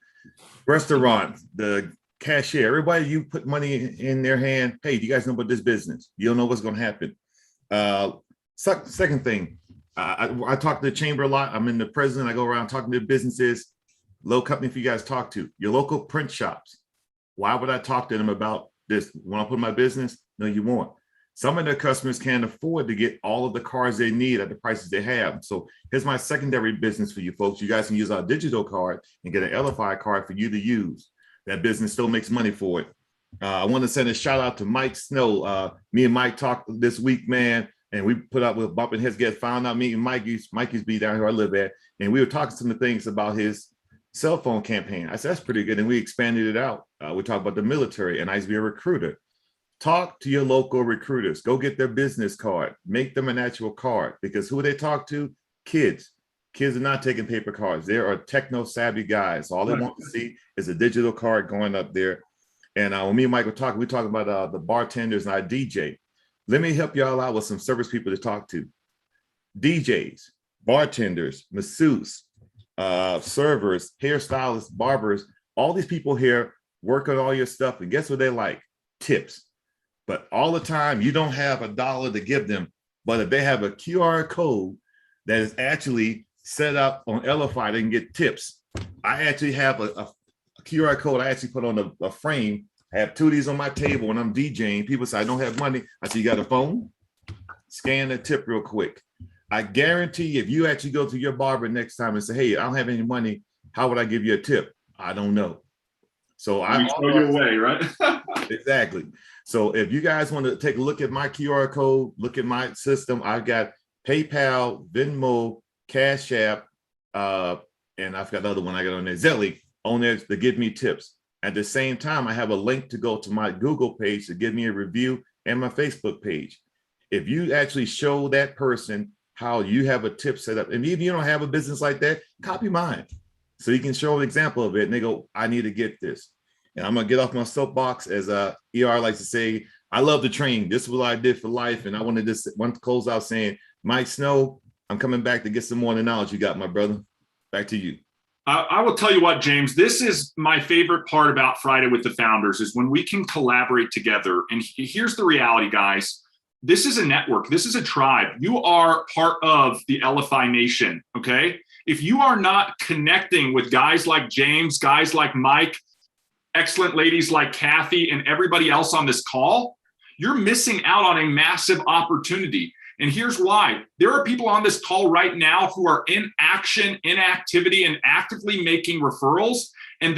S4: restaurant, the cashier, everybody, you put money in their hand. Hey, do you guys know about this business? You don't know what's going to happen. Second thing, I talk to the chamber a lot. I'm in the president. I go around talking to businesses, low company for you guys to talk to. Your local print shops. Why would I talk to them about this? When I put my business? No, you won't. Some of their customers can't afford to get all of the cards they need at the prices they have. So here's my secondary business for you folks. You guys can use our digital card and get an Elify card for you to use. That business still makes money for it. I want to send a shout out to Mike Snow. Me and Mike talked this week, man, and we put up with bumping heads, found out me and Mike used to be down here I live at, and we were talking some of the things about his cell phone campaign. I said, that's pretty good. And we expanded it out. We talked about the military, and I used to be a recruiter. Talk to your local recruiters. Go get their business card. Make them an actual card, because who they talk to? Kids. Kids are not taking paper cards. They are techno savvy guys. All they want to see is a digital card going up there. And when me and Mike were talking, we talked about the bartenders and our DJ. Let me help y'all out with some service people to talk to. DJs, bartenders, masseuses, servers, hairstylists, barbers, all these people here work on all your stuff. And guess what they like? Tips. But all the time, you don't have $1 to give them. But if they have a QR code that is actually set up on Elify, they can get tips. I actually have a QR code I actually put on a frame. I have 2 of these on my table when I'm DJing. People say, I don't have money. I say, you got a phone? Scan the tip real quick. I guarantee if you actually go to your barber next time and say, hey, I don't have any money, how would I give you a tip? I don't know. So I
S1: show you a way, right?
S4: Exactly. So if you guys want to take a look at my QR code, look at my system, I've got PayPal, Venmo, Cash App, and I've got another one I got on there, Zelly, on there to give me tips. At the same time, I have a link to go to my Google page to give me a review and my Facebook page. If you actually show that person how you have a tip set up, and even if you don't have a business like that, copy mine. So you can show an example of it and they go, I need to get this. And I'm gonna get off my soapbox, as ER likes to say, I love to train. This is what I did for life. And I wanted to close out saying, Mike Snow, I'm coming back to get some more knowledge you got, my brother. Back to you.
S1: I will tell you what, James, this is my favorite part about Friday with the Founders, is when we can collaborate together. And here's the reality, guys. This is a network. This is a tribe. You are part of the Elify Nation, okay? If you are not connecting with guys like James, guys like Mike, excellent ladies like Kathy, and everybody else on this call, you're missing out on a massive opportunity. And here's why. There are people on this call right now who are in action, in activity, and actively making referrals. And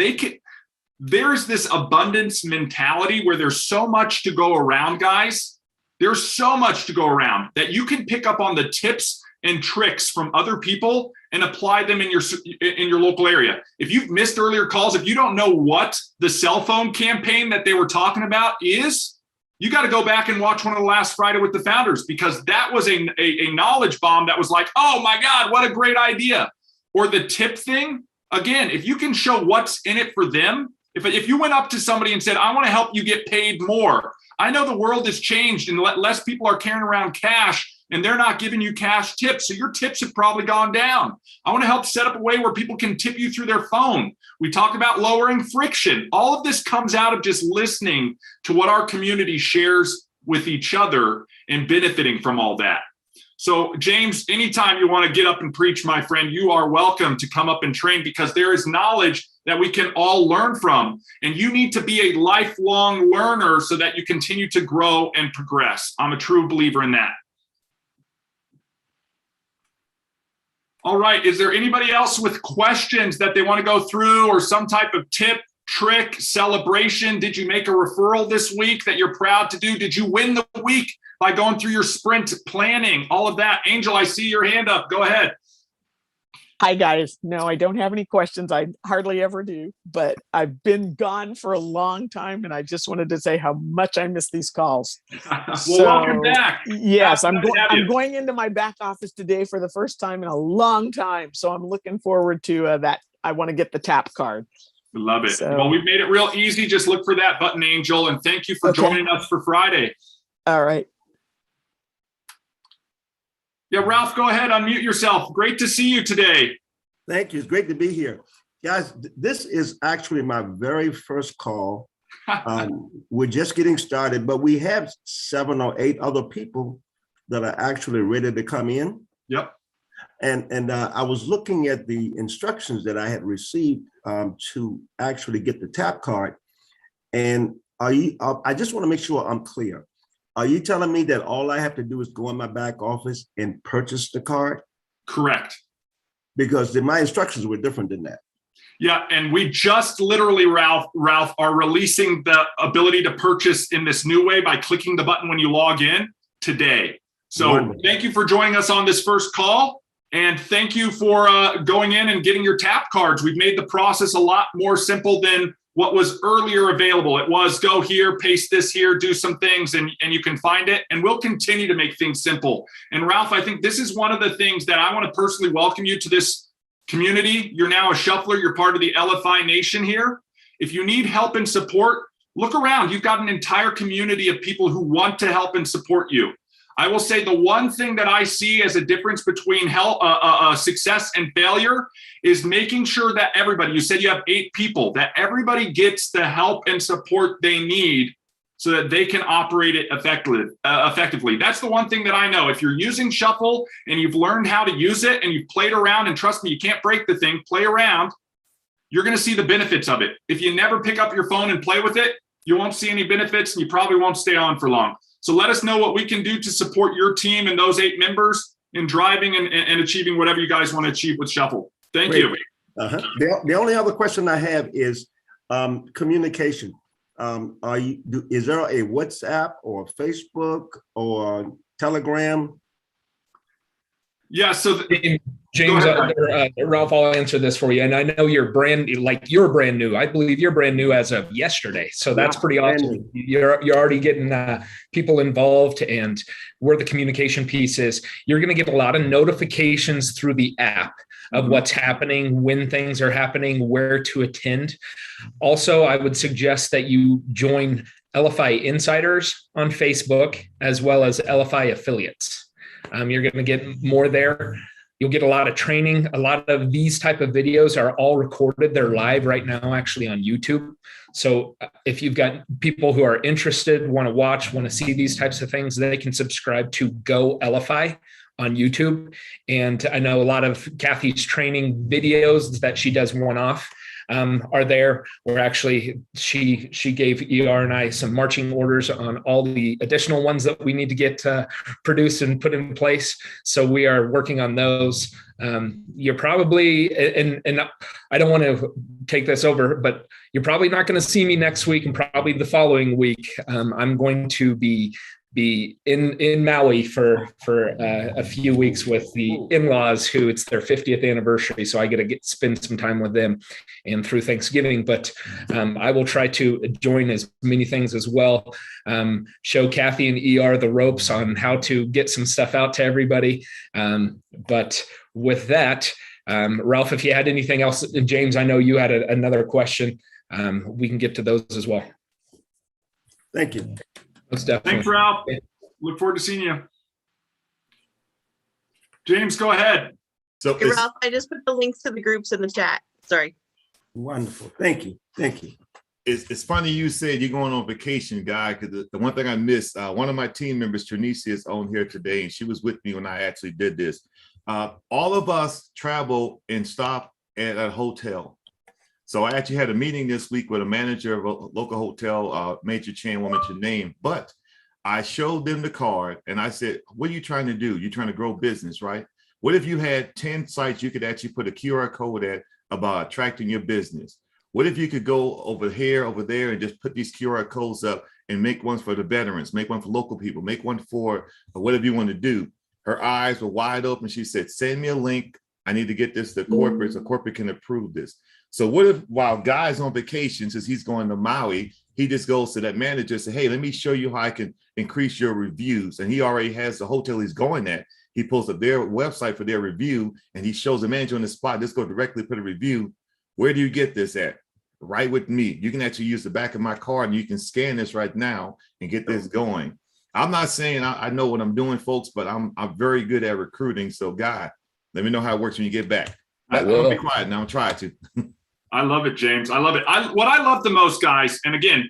S1: there's this abundance mentality where there's so much to go around, guys. There's so much to go around that you can pick up on the tips and tricks from other people and apply them in your local area. If you've missed earlier calls, if you don't know what the cell phone campaign that they were talking about is, you got to go back and watch one of the last Friday with the Founders, because that was a knowledge bomb that was like, oh my God, what a great idea. Or the tip thing. Again, if you can show what's in it for them, if you went up to somebody and said, I want to help you get paid more. I know the world has changed and less people are carrying around cash and they're not giving you cash tips. So your tips have probably gone down. I want to help set up a way where people can tip you through their phone. We talk about lowering friction. All of this comes out of just listening to what our community shares with each other and benefiting from all that. So James, anytime you want to get up and preach, my friend, you are welcome to come up and train, because there is knowledge that we can all learn from. And you need to be a lifelong learner so that you continue to grow and progress. I'm a true believer in that. All right, is there anybody else with questions that they want to go through, or some type of tip, trick, celebration? Did you make a referral this week that you're proud to do? Did you win the week by going through your sprint planning? All of that. Angel, I see your hand up. Go ahead.
S5: Hi, guys. No, I don't have any questions. I hardly ever do, but I've been gone for a long time, and I just wanted to say how much I miss these calls.
S1: Well, welcome back.
S5: Yes, I'm
S1: you.
S5: going into my back office today for the first time in a long time, so I'm looking forward to that. I want to get the tap card.
S1: Love it.
S5: So-
S1: Well, we've made it real easy. Just look for that button, Angel, and thank you for joining us for Friday.
S5: All right.
S1: Yeah, Ralph, go ahead, unmute yourself. Great to see you today.
S6: Thank you. It's great to be here. Guys, this is actually my very first call. We're just getting started, but we have 7 or 8 other people that are actually ready to come in.
S1: Yep.
S6: And I was looking at the instructions that I had received to actually get the tap card. And I just want to make sure I'm clear. Are you telling me that all I have to do is go in my back office and purchase the card?
S1: Correct.
S6: Because my instructions were different than that.
S1: Yeah, and we just literally, Ralph, are releasing the ability to purchase in this new way by clicking the button when you log in today. So
S6: Wonderful.
S1: Thank you for joining us on this first call. And thank you for going in and getting your tap cards. We've made the process a lot more simple than what was earlier available. It was go here, paste this here, do some things, and you can find it. And we'll continue to make things simple. And Ralph, I think this is one of the things that I want to personally welcome you to this community. You're now a shuffler. You're part of the Elify Nation here. If you need help and support, look around. You've got an entire community of people who want to help and support you. I will say the one thing that I see as a difference between success and failure is making sure that everybody, you said you have 8 people, that everybody gets the help and support they need so that they can operate it effectively. That's the one thing that I know. If you're using Shuffle and you've learned how to use it and you've played around, and trust me, you can't break the thing, play around, you're going to see the benefits of it. If you never pick up your phone and play with it, you won't see any benefits, and you probably won't stay on for long. So let us know what we can do to support your team and those 8 members in driving and achieving whatever you guys want to achieve with Shuffle. Thank you.
S6: The only other question I have is communication. Is there a WhatsApp or Facebook or Telegram?
S1: Yeah, so
S2: James, Ralph, I'll answer this for you. And I know you're brand new. I believe you're brand new as of yesterday. So that's pretty awesome. You're already getting people involved, and where the communication piece is, you're going to get a lot of notifications through the app of what's happening, when things are happening, where to attend. Also, I would suggest that you join Elify Insiders on Facebook, as well as Elify Affiliates. You're going to get more there. You'll get a lot of training. A lot of these type of videos are all recorded. They're live right now, actually, on YouTube. So if you've got people who are interested, want to watch, want to see these types of things, they can subscribe to Go Elify on YouTube. And I know a lot of Kathy's training videos that she does one-off are there, where actually she gave ER and I some marching orders on all the additional ones that we need to get produced and put in place. So we are working on those. You're probably, and I don't want to take this over, but you're probably not going to see me next week, and probably the following week. I'm going to be in Maui for a few weeks with the in-laws, who it's their 50th anniversary. So I get to spend some time with them and through Thanksgiving, but I will try to join as many things as well. Show Kathy and ER the ropes on how to get some stuff out to everybody. But with that, Ralph, if you had anything else, James, I know you had another question. We can get to those as well.
S6: Thank you.
S1: Thanks, Ralph. Look forward to seeing you. James, go ahead.
S4: So
S3: Hey, Ralph, I just put the links to the groups in the chat. Sorry.
S6: Wonderful. Thank you. Thank you.
S4: it's funny you said you're going on vacation, guy, because the one thing I missed, one of my team members, Trinicia, is on here today, and she was with me when I actually did this. All of us travel and stop at a hotel. So I actually had a meeting this week with a manager of a local hotel, major chain, won't mention name, but I showed them the card and I said, what are you trying to do? You're trying to grow business, right? What if you had 10 sites you could actually put a QR code at about attracting your business? What if you could go over here, over there, and just put these QR codes up and make ones for the veterans, make one for local people, make one for whatever you want to do? Her eyes were wide open. She said, send me a link. I need to get this to corporate so corporate can approve this. So what if while Guy's on vacation, since he's going to Maui, he just goes to that manager and say, hey, let me show you how I can increase your reviews. And he already has the hotel he's going at. He pulls up their website for their review and he shows the manager on the spot, just go directly put a review. Where do you get this at? Right with me. You can actually use the back of my card and you can scan this right now and get this going. I'm not saying I know what I'm doing, folks, but I'm very good at recruiting. So Guy, let me know how it works when you get back. I'm gonna be quiet now. I'm trying to.
S1: I love it, James. I love it. What I love the most, guys, and again,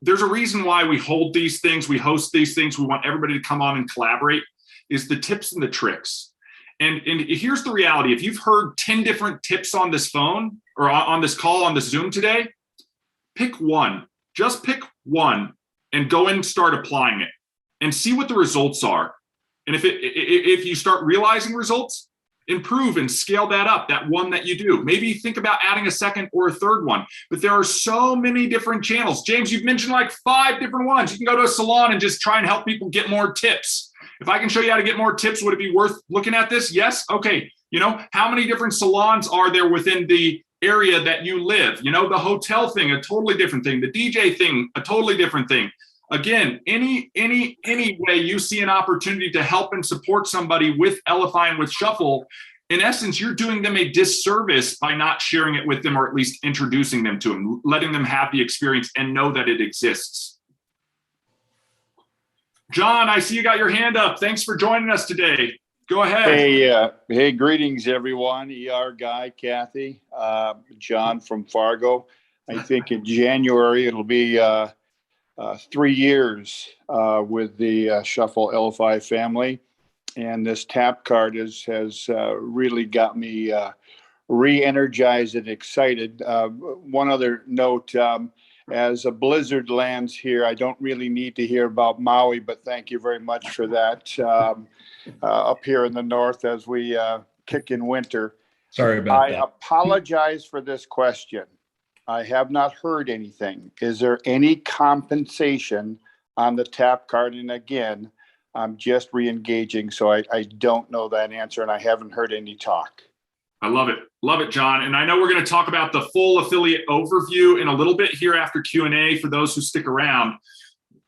S1: there's a reason why we hold these things, we host these things, we want everybody to come on and collaborate, is the tips and the tricks. And here's the reality. If you've heard 10 different tips on this phone or on this call, on this Zoom today, pick one. Just pick one and go and start applying it and see what the results are. And if you start realizing results, improve and scale that up, that one that you do. Maybe think about adding a second or a third one. But there are so many different channels. James, you've mentioned like 5 different ones. You can go to a salon and just try and help people get more tips. If I can show you how to get more tips, would it be worth looking at this? Yes. Okay. You know, how many different salons are there within the area that you live? You know, the hotel thing, a totally different thing. The DJ thing, a totally different thing. Again, any way you see an opportunity to help and support somebody with Elify and with Shuffle, in essence, you're doing them a disservice by not sharing it with them or at least introducing them to them, letting them have the experience and know that it exists. John, I see you got your hand up. Thanks for joining us today. Go ahead.
S7: Hey, greetings, everyone. ER Guy, Kathy, John from Fargo. I think in January it'll be 3 years with the Shuffle Elify family. And this tap card has really got me re-energized and excited. One other note, as a blizzard lands here, I don't really need to hear about Maui, but thank you very much for that. Up here in the north as we kick in winter.
S2: Sorry about that.
S7: I apologize for this question. I have not heard anything. Is there any compensation on the tap card? And again, I'm just re-engaging, so I don't know that answer, and I haven't heard any talk.
S1: I love it. Love it, John. And I know we're going to talk about the full affiliate overview in a little bit here after Q&A for those who stick around.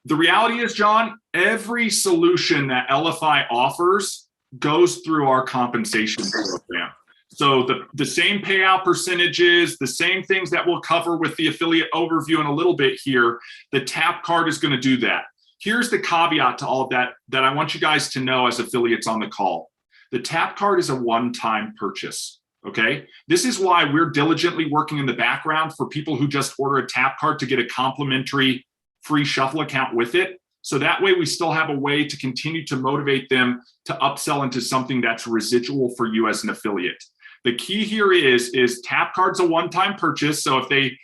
S1: The reality is, John, every solution that Elify offers goes through our compensation program. So the same payout percentages, the same things that we'll cover with the affiliate overview in a little bit here, the tap card is going to do that. Here's the caveat to all of that I want you guys to know as affiliates on the call. The tap card is a one-time purchase, okay? This is why we're diligently working in the background for people who just order a tap card to get a complimentary free Shuffle account with it. So that way we still have a way to continue to motivate them to upsell into something that's residual for you as an affiliate. The key here is tap card's a one-time purchase. So if they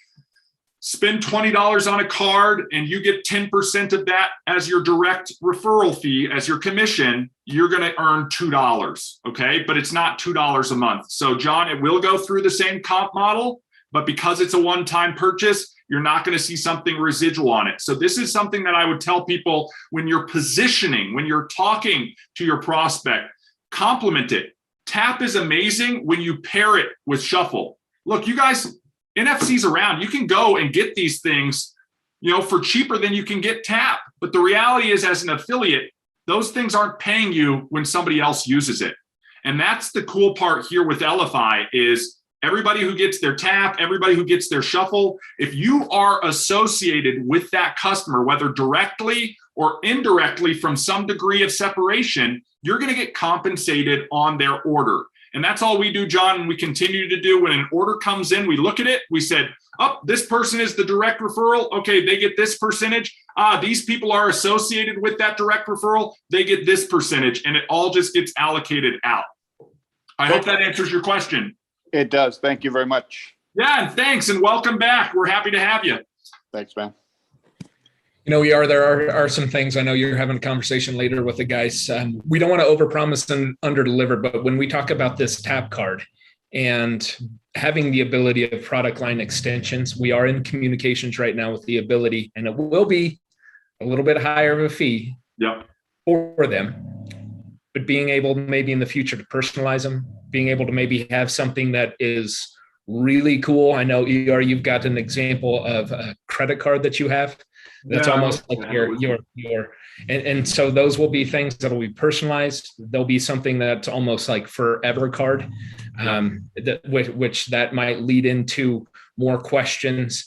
S1: spend $20 on a card and you get 10% of that as your direct referral fee, as your commission, you're going to earn $2, okay? But it's not $2 a month. So John, it will go through the same comp model, but because it's a one-time purchase, you're not going to see something residual on it. So this is something that I would tell people when you're positioning, when you're talking to your prospect, complement it. Tap is amazing when you pair it with Shuffle. Look, you guys, NFC's around. You can go and get these things, you know, for cheaper than you can get Tap. But the reality is, as an affiliate, those things aren't paying you when somebody else uses it. And that's the cool part here with Elify is everybody who gets their Tap, everybody who gets their Shuffle, if you are associated with that customer, whether directly or indirectly from some degree of separation, you're going to get compensated on their order. And that's all we do, John, and we continue to do. When an order comes in, we look at it, we said, Oh, this person is the direct referral. Okay, they get this percentage. These people are associated with that direct referral. They get this percentage, and it all just gets allocated out. I hope that answers your question.
S7: It does. Thank you very much.
S1: Yeah, and thanks, and welcome back. We're happy to have you.
S7: Thanks, man.
S2: There are some things. I know you're having a conversation later with the guys. We don't want to overpromise and underdeliver, but when we talk about this tap card and having the ability of product line extensions, we are in communications right now with the ability, and it will be a little bit higher of a fee for them, but being able maybe in the future to personalize them, being able to maybe have something that is really cool. I know you've got an example of a credit card that you have. That's almost like and so those will be things that will be personalized. There'll be something that's almost like forever card, which that might lead into more questions.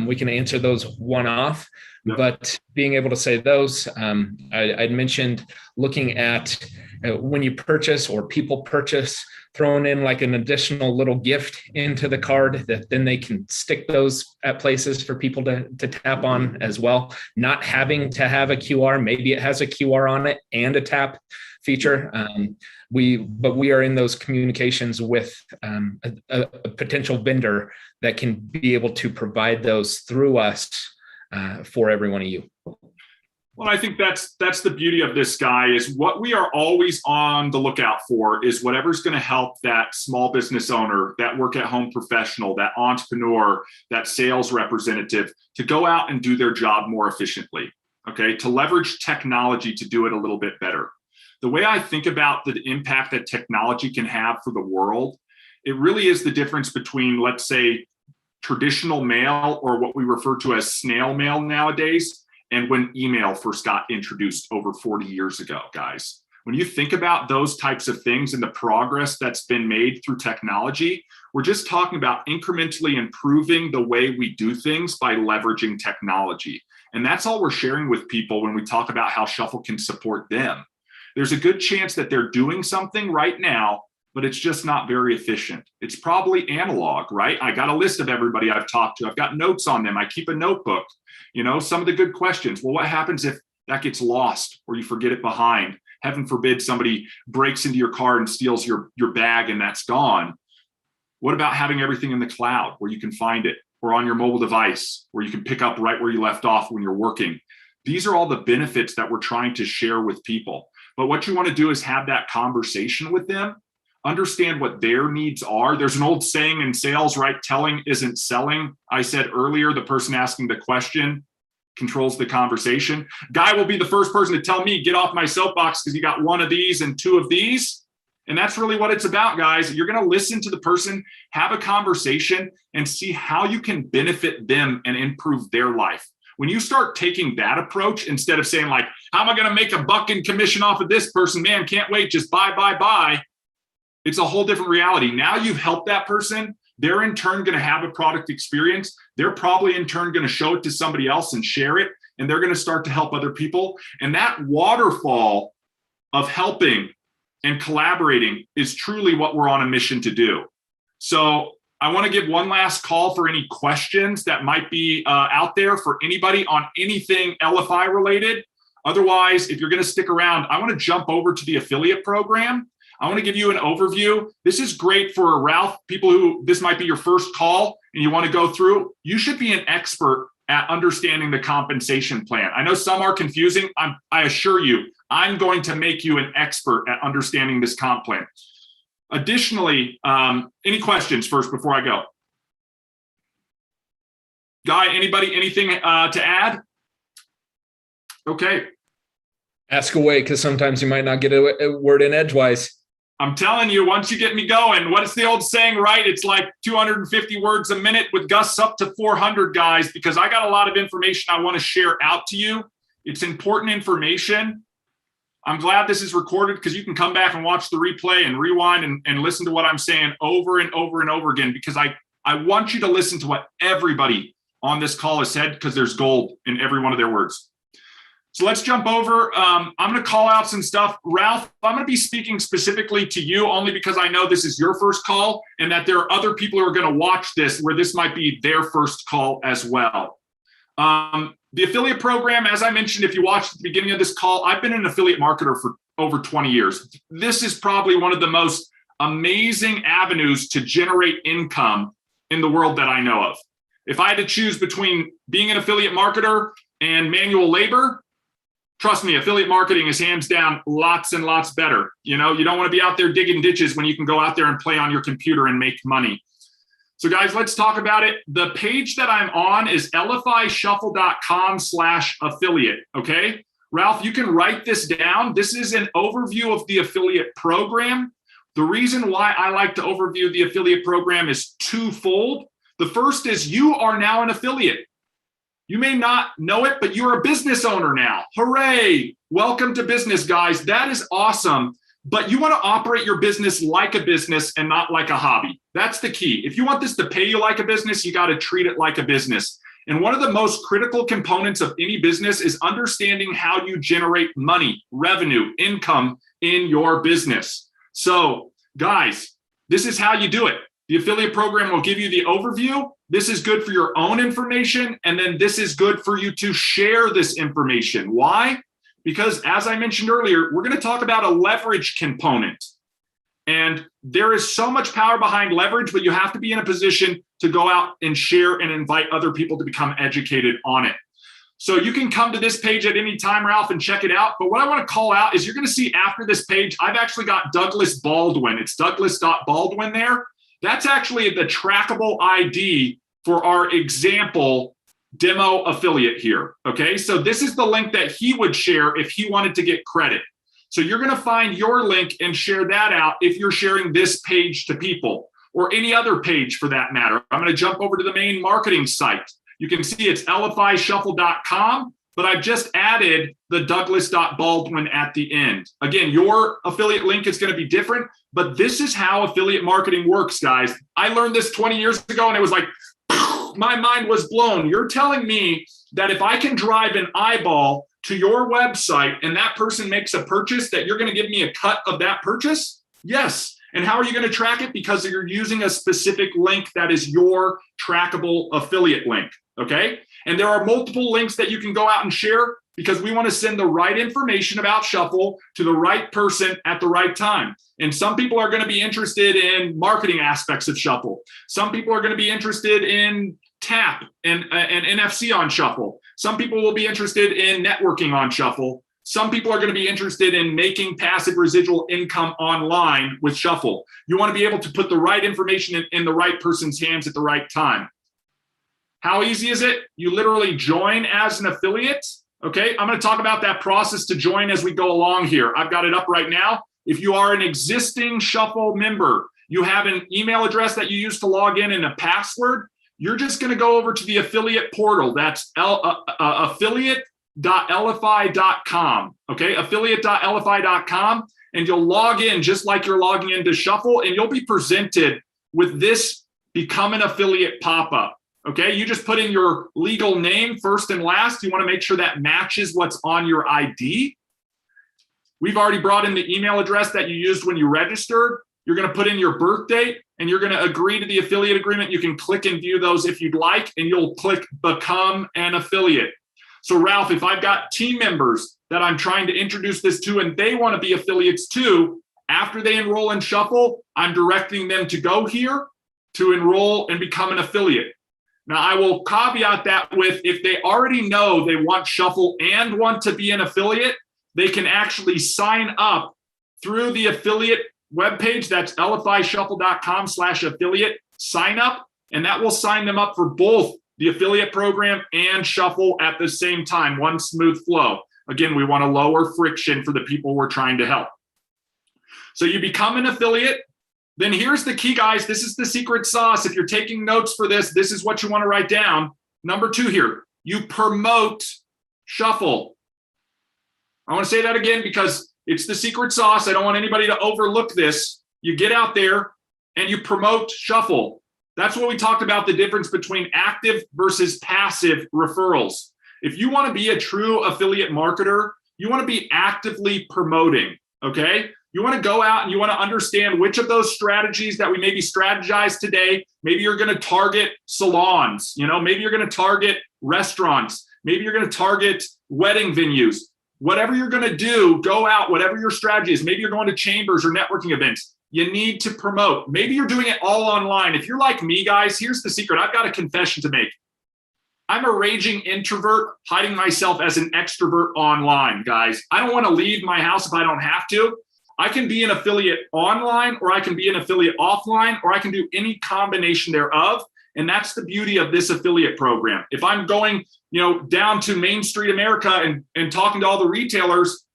S2: We can answer those one-off, but being able to say those, I'd mentioned looking at when you purchase or people purchase, throwing in like an additional little gift into the card that then they can stick those at places for people to tap on as well. Not having to have a QR, maybe it has a QR on it and a tap feature. But we are in those communications with a potential vendor that can be able to provide those through us for every one of you.
S1: Well, I think that's the beauty of this guy is what we are always on the lookout for is whatever's going to help that small business owner, that work at home professional, that entrepreneur, that sales representative to go out and do their job more efficiently. Okay. To leverage technology to do it a little bit better. The way I think about the impact that technology can have for the world, it really is the difference between, let's say, traditional mail or what we refer to as snail mail nowadays, and when email first got introduced over 40 years ago, guys. When you think about those types of things and the progress that's been made through technology, we're just talking about incrementally improving the way we do things by leveraging technology. And that's all we're sharing with people when we talk about how Shuffle can support them. There's a good chance that they're doing something right now, but it's just not very efficient. It's probably analog, right? I got a list of everybody I've talked to. I've got notes on them. I keep a notebook. Some of the good questions. Well, what happens if that gets lost or you forget it behind? Heaven forbid somebody breaks into your car and steals your bag and that's gone. What about having everything in the cloud where you can find it, or on your mobile device where you can pick up right where you left off when you're working? These are all the benefits that we're trying to share with people. But what you want to do is have that conversation with them, understand what their needs are. There's an old saying in sales, right? Telling isn't selling. I said earlier, the person asking the question controls the conversation. Guy will be the first person to tell me, get off my soapbox because you got one of these and two of these. And that's really what it's about, guys. You're going to listen to the person, have a conversation, and see how you can benefit them and improve their life. When you start taking that approach, instead of saying like, how am I going to make a buck in commission off of this person? Man, can't wait, just buy. It's a whole different reality. Now you've helped that person. They're in turn going to have a product experience. They're probably in turn going to show it to somebody else and share it. And they're going to start to help other people. And that waterfall of helping and collaborating is truly what we're on a mission to do. So I want to give one last call for any questions that might be out there for anybody on anything Elify related. Otherwise, if you're going to stick around, I want to jump over to the affiliate program. I want to give you an overview. This is great for Ralph, people who this might be your first call and you want to go through. You should be an expert at understanding the compensation plan. I know some are confusing. I assure you, I'm going to make you an expert at understanding this comp plan. Additionally, any questions first before I go? Guy, anybody, anything to add? Okay.
S2: Ask away, because sometimes you might not get a word in edgewise.
S1: I'm telling you, once you get me going, what is the old saying, right? It's like 250 words a minute with gusts up to 400, guys, because I got a lot of information I want to share out to you. It's important information. I'm glad this is recorded because you can come back and watch the replay and rewind and listen to what I'm saying over and over and over again, because I want you to listen to what everybody on this call has said, because there's gold in every one of their words. So let's jump over. I'm going to call out some stuff. Ralph, I'm going to be speaking specifically to you only because I know this is your first call and that there are other people who are going to watch this where this might be their first call as well. The affiliate program, as I mentioned, if you watched at the beginning of this call, I've been an affiliate marketer for over 20 years. This is probably one of the most amazing avenues to generate income in the world that I know of. If I had to choose between being an affiliate marketer and manual labor, trust me, affiliate marketing is hands down lots and lots better. You know, you don't want to be out there digging ditches when you can go out there and play on your computer and make money. So guys, let's talk about it. The page that I'm on is elifyshuffle.com/affiliate, okay? Ralph, you can write this down. This is an overview of the affiliate program. The reason why I like to overview the affiliate program is twofold. The first is you are now an affiliate. You may not know it, but you're a business owner now. Hooray. Welcome to business, guys. That is awesome. But you want to operate your business like a business and not like a hobby. That's the key. If you want this to pay you like a business, you got to treat it like a business. And one of the most critical components of any business is understanding how you generate money, revenue, income in your business. So, guys, this is how you do it. The affiliate program will give you the overview. This is good for your own information. And then this is good for you to share this information. Why? Because as I mentioned earlier, we're going to talk about a leverage component. And there is so much power behind leverage, but you have to be in a position to go out and share and invite other people to become educated on it. So you can come to this page at any time, Ralph, and check it out. But what I want to call out is you're going to see after this page, I've actually got Douglas Baldwin. It's Douglas.Baldwin there. That's actually the trackable ID for our example demo affiliate here, okay? So this is the link that he would share if he wanted to get credit. So you're gonna find your link and share that out if you're sharing this page to people or any other page for that matter. I'm gonna jump over to the main marketing site. You can see it's elifyshuffle.com, but I've just added the Douglas.Baldwin at the end. Again, your affiliate link is gonna be different, but this is how affiliate marketing works, guys. I learned this 20 years ago and it was like, my mind was blown. You're telling me that if I can drive an eyeball to your website and that person makes a purchase, that you're going to give me a cut of that purchase? Yes. And how are you going to track it? Because you're using a specific link that is your trackable affiliate link. Okay. And there are multiple links that you can go out and share because we want to send the right information about Shuffle to the right person at the right time. And some people are going to be interested in marketing aspects of Shuffle. Some people are going to be interested in tap and NFC on Shuffle. Some people will be interested in networking on Shuffle. Some people are going to be interested in making passive residual income online with Shuffle. You want to be able to put the right information in the right person's hands at the right time. How easy is it? You literally join as an affiliate. Okay, I'm going to talk about that process to join as we go along here. I've got it up right now. If you are an existing Shuffle member, you have an email address that you use to log in and a password, you're just going to go over to the affiliate portal. That's affiliate.elify.com. Okay, affiliate.elify.com. And you'll log in just like you're logging into Shuffle, and you'll be presented with this Become an Affiliate pop-up. Okay, you just put in your legal name first and last. You want to make sure that matches what's on your ID. We've already brought in the email address that you used when you registered. You're going to put in your birth date and you're going to agree to the affiliate agreement. You can click and view those if you'd like, and you'll click Become an Affiliate. So Ralph, if I've got team members that I'm trying to introduce this to and they want to be affiliates too, after they enroll in Shuffle, I'm directing them to go here to enroll and become an affiliate. Now, I will caveat that with if they already know they want Shuffle and want to be an affiliate, they can actually sign up through the affiliate webpage. That's elifyshuffle.com/affiliate sign up. And that will sign them up for both the affiliate program and Shuffle at the same time, one smooth flow. Again, we want to lower friction for the people we're trying to help. So you become an affiliate. Then here's the key, guys. This is the secret sauce. If you're taking notes for this, this is what you want to write down. Number 2 here, you promote Shuffle. I want to say that again because it's the secret sauce. I don't want anybody to overlook this. You get out there and you promote Shuffle. That's what we talked about, the difference between active versus passive referrals. If you want to be a true affiliate marketer, you want to be actively promoting, okay? You want to go out and you want to understand which of those strategies that we maybe strategize today. Maybe you're going to target salons, maybe you're going to target restaurants, maybe you're going to target wedding venues. Whatever you're going to do, go out, whatever your strategy is. Maybe you're going to chambers or networking events. You need to promote. Maybe you're doing it all online. If you're like me, guys, here's the secret. I've got a confession to make. I'm a raging introvert, hiding myself as an extrovert online, guys. I don't want to leave my house if I don't have to. I can be an affiliate online, or I can be an affiliate offline, or I can do any combination thereof. And that's the beauty of this affiliate program. If I'm going, down to Main Street America and talking to all the retailers,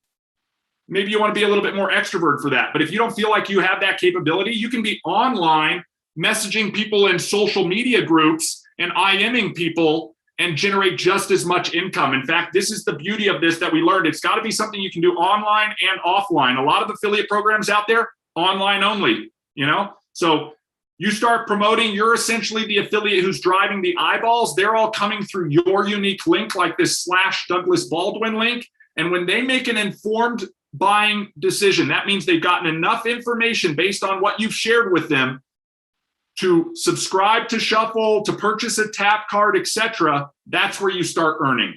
S1: maybe you want to be a little bit more extrovert for that. But if you don't feel like you have that capability, you can be online messaging people in social media groups and IMing people and generate just as much income. In fact, this is the beauty of this that we learned. It's got to be something you can do online and offline. A lot of affiliate programs out there, online only, So you start promoting, you're essentially the affiliate who's driving the eyeballs. They're all coming through your unique link, like this /Douglas Baldwin link. And when they make an informed buying decision, that means they've gotten enough information based on what you've shared with them to subscribe to Shuffle, to purchase a tap card, etc. That's where you start earning.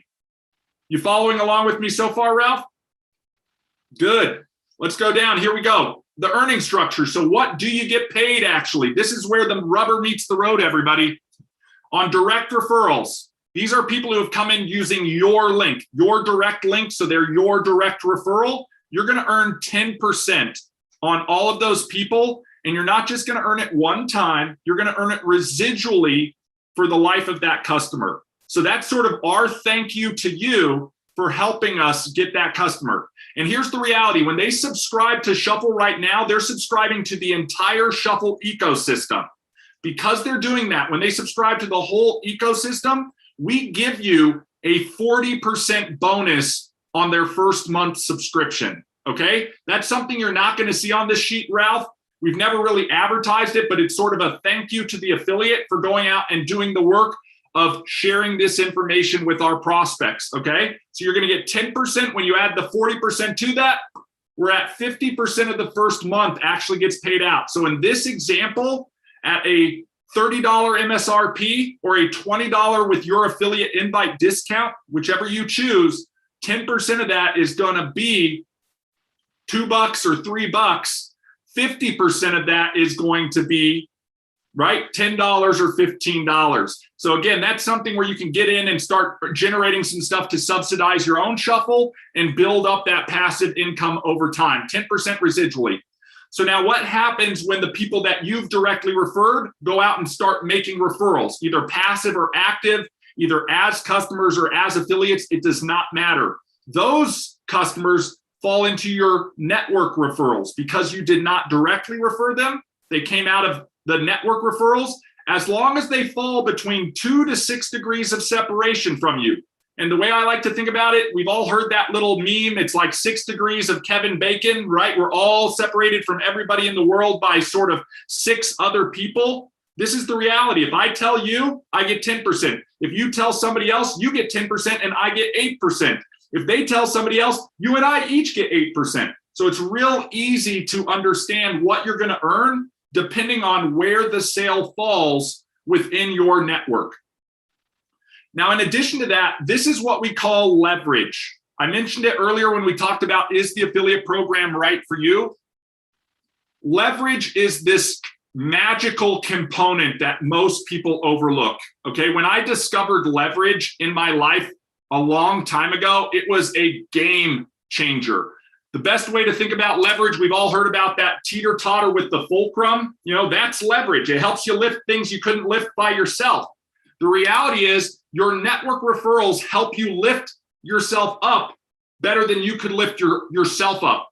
S1: You following along with me so far, Ralph? Good. Let's go down. Here we go. The earning structure. So what do you get paid actually? This is where the rubber meets the road, everybody. On direct referrals, these are people who have come in using your link, your direct link, so they're your direct referral. You're going to earn 10% on all of those people, and you're not just going to earn it one time, you're going to earn it residually for the life of that customer. So that's sort of our thank you to you for helping us get that customer. And here's the reality. When they subscribe to Shuffle right now, they're subscribing to the entire Shuffle ecosystem. Because they're doing that, when they subscribe to the whole ecosystem, we give you a 40% bonus on their first month subscription, okay? That's something you're not going to see on this sheet, Ralph. We've never really advertised it, but it's sort of a thank you to the affiliate for going out and doing the work of sharing this information with our prospects, okay? So you're going to get 10% when you add the 40% to that. We're at 50% of the first month actually gets paid out. So in this example, at a $30 MSRP or a $20 with your affiliate invite discount, whichever you choose, 10% of that is going to be $2 or $3. 50% of that is going to be, right, $10 or $15. So again, that's something where you can get in and start generating some stuff to subsidize your own Shuffle and build up that passive income over time, 10% residually. So now what happens when the people that you've directly referred go out and start making referrals, either passive or active, either as customers or as affiliates? It does not matter. Those customers fall into your network referrals because you did not directly refer them. They came out of the network referrals. As long as they fall between 2 to 6 degrees of separation from you. And the way I like to think about it, we've all heard that little meme. It's like 6 degrees of Kevin Bacon, right? We're all separated from everybody in the world by sort of 6 other people. This is the reality. If I tell you, I get 10%. If you tell somebody else, you get 10% and I get 8%. If they tell somebody else, you and I each get 8%. So it's real easy to understand what you're going to earn depending on where the sale falls within your network. Now, in addition to that, this is what we call leverage. I mentioned it earlier when we talked about, is the affiliate program right for you? Leverage is this magical component that most people overlook, okay? When I discovered leverage in my life a long time ago, it was a game changer. The best way to think about leverage, we've all heard about that teeter-totter with the fulcrum. That's leverage. It helps you lift things you couldn't lift by yourself. The reality is your network referrals help you lift yourself up better than you could lift yourself up.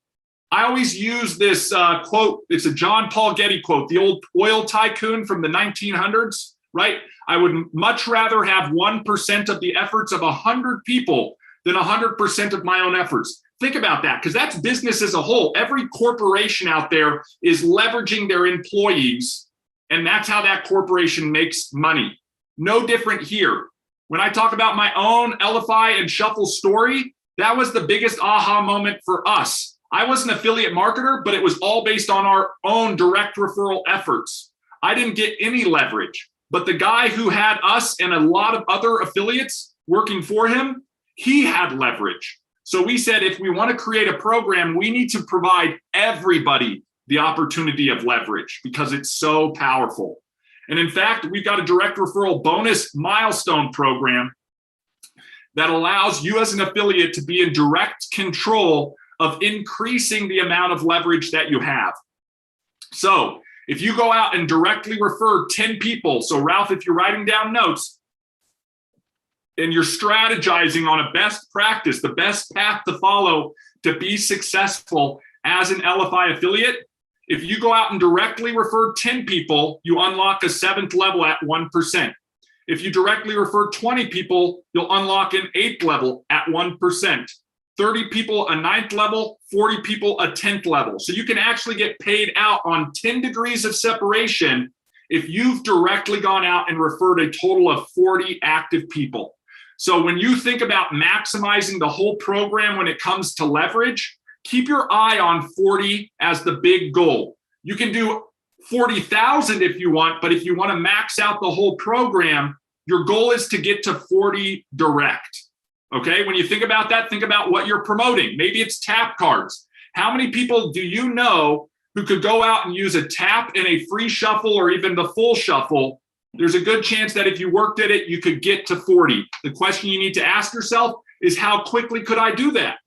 S1: I always use this quote. It's a John Paul Getty quote, the old oil tycoon from the 1900s, right? I would much rather have 1% of the efforts of 100 people than 100% of my own efforts. Think about that, because that's business as a whole. Every corporation out there is leveraging their employees, and that's how that corporation makes money. No different here. When I talk about my own Elify and Shuffle story, that was the biggest aha moment for us. I was an affiliate marketer, but it was all based on our own direct referral efforts. I didn't get any leverage, but the guy who had us and a lot of other affiliates working for him, he had leverage. So we said, if we want to create a program, we need to provide everybody the opportunity of leverage because it's so powerful. And in fact, we've got a direct referral bonus milestone program that allows you as an affiliate to be in direct control of increasing the amount of leverage that you have. So if you go out and directly refer 10 people, so Ralph, if you're writing down notes and you're strategizing on a best practice, the best path to follow to be successful as an Elify affiliate, if you go out and directly refer 10 people, you unlock a 7th level at 1%. If you directly refer 20 people, you'll unlock an 8th level at 1%. 30 people, a 9th level, 40 people, a 10th level. So you can actually get paid out on 10 degrees of separation if you've directly gone out and referred a total of 40 active people. So when you think about maximizing the whole program when it comes to leverage, keep your eye on 40 as the big goal. You can do 40,000 if you want, but if you want to max out the whole program, your goal is to get to 40 direct. Okay, when you think about that, think about what you're promoting. Maybe it's tap cards. How many people do you know who could go out and use a tap and a free shuffle or even the full shuffle? There's a good chance that if you worked at it, you could get to 40. The question you need to ask yourself is, how quickly could I do that?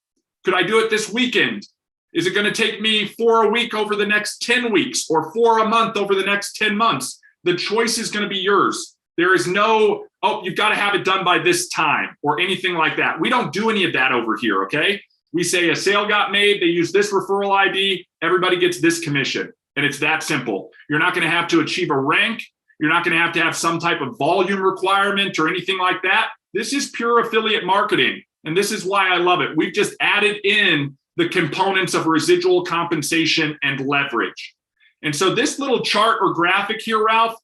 S1: Could I do it this weekend? Is it going to take me 4 a week over the next 10 weeks or 4 a month over the next 10 months? The choice is going to be yours. There is no, oh, you've got to have it done by this time or anything like that. We don't do any of that over here, okay? We say a sale got made, they use this referral ID, everybody gets this commission. And it's that simple. You're not going to have to achieve a rank. You're not going to have some type of volume requirement or anything like that. This is pure affiliate marketing. And this is why I love it. We've just added in the components of residual compensation and leverage. And so this little chart or graphic here, Ralph,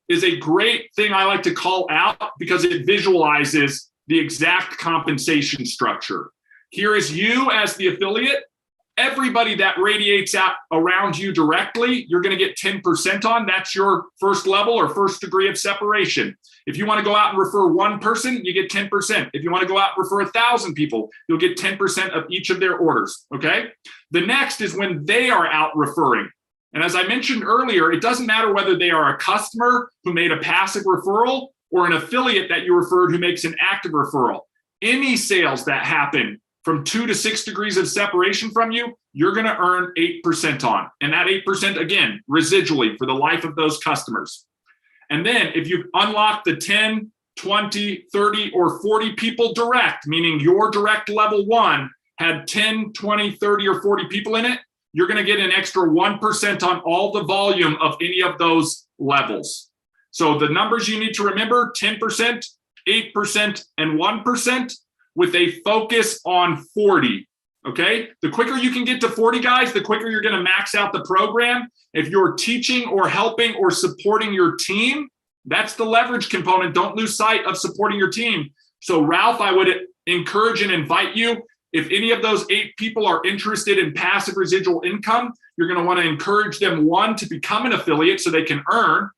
S1: is a great thing I like to call out because it visualizes the exact compensation structure. Here is you as the affiliate. Everybody that radiates out around you directly, you're going to get 10% on. That's your first level or first degree of separation. If you want to go out and refer one person, you get 10%. If you want to go out and refer 1,000 people, you'll get 10% of each of their orders, okay? The next is when they are out referring. And as I mentioned earlier, it doesn't matter whether they are a customer who made a passive referral or an affiliate that you referred who makes an active referral. Any sales that happen from 2 to 6 degrees of separation from you, you're going to earn 8% on. And that 8%, again, residually for the life of those customers. And then if you unlock the 10, 20, 30, or 40 people direct, meaning your direct level 1 had 10, 20, 30, or 40 people in it, you're going to get an extra 1% on all the volume of any of those levels. So the numbers you need to remember, 10%, 8%, and 1%, with a focus on 40, okay? The quicker you can get to 40 guys, the quicker you're gonna max out the program. If you're teaching or helping or supporting your team, that's the leverage component. Don't lose sight of supporting your team. So Ralph, I would encourage and invite you, if any of those 8 people are interested in passive residual income, you're gonna wanna encourage them, 1, to become an affiliate so they can earn,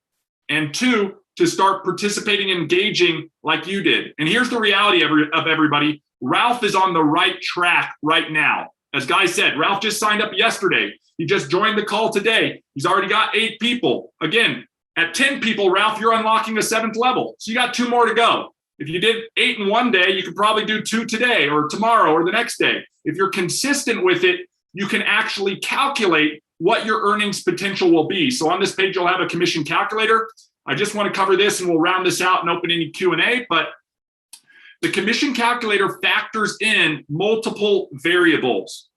S1: and 2, to start participating and engaging like you did. And here's the reality of everybody. Ralph is on the right track right now. As Guy said, Ralph just signed up yesterday. He just joined the call today. He's already got 8 people. Again, at 10 people, Ralph, you're unlocking a 7th level. So you got 2 more to go. If you did 8 in one day, you could probably do 2 today or tomorrow or the next day. If you're consistent with it, you can actually calculate what your earnings potential will be. So on this page, you'll have a commission calculator. I just want to cover this and we'll round this out and open any Q&A, but the commission calculator factors in multiple variables.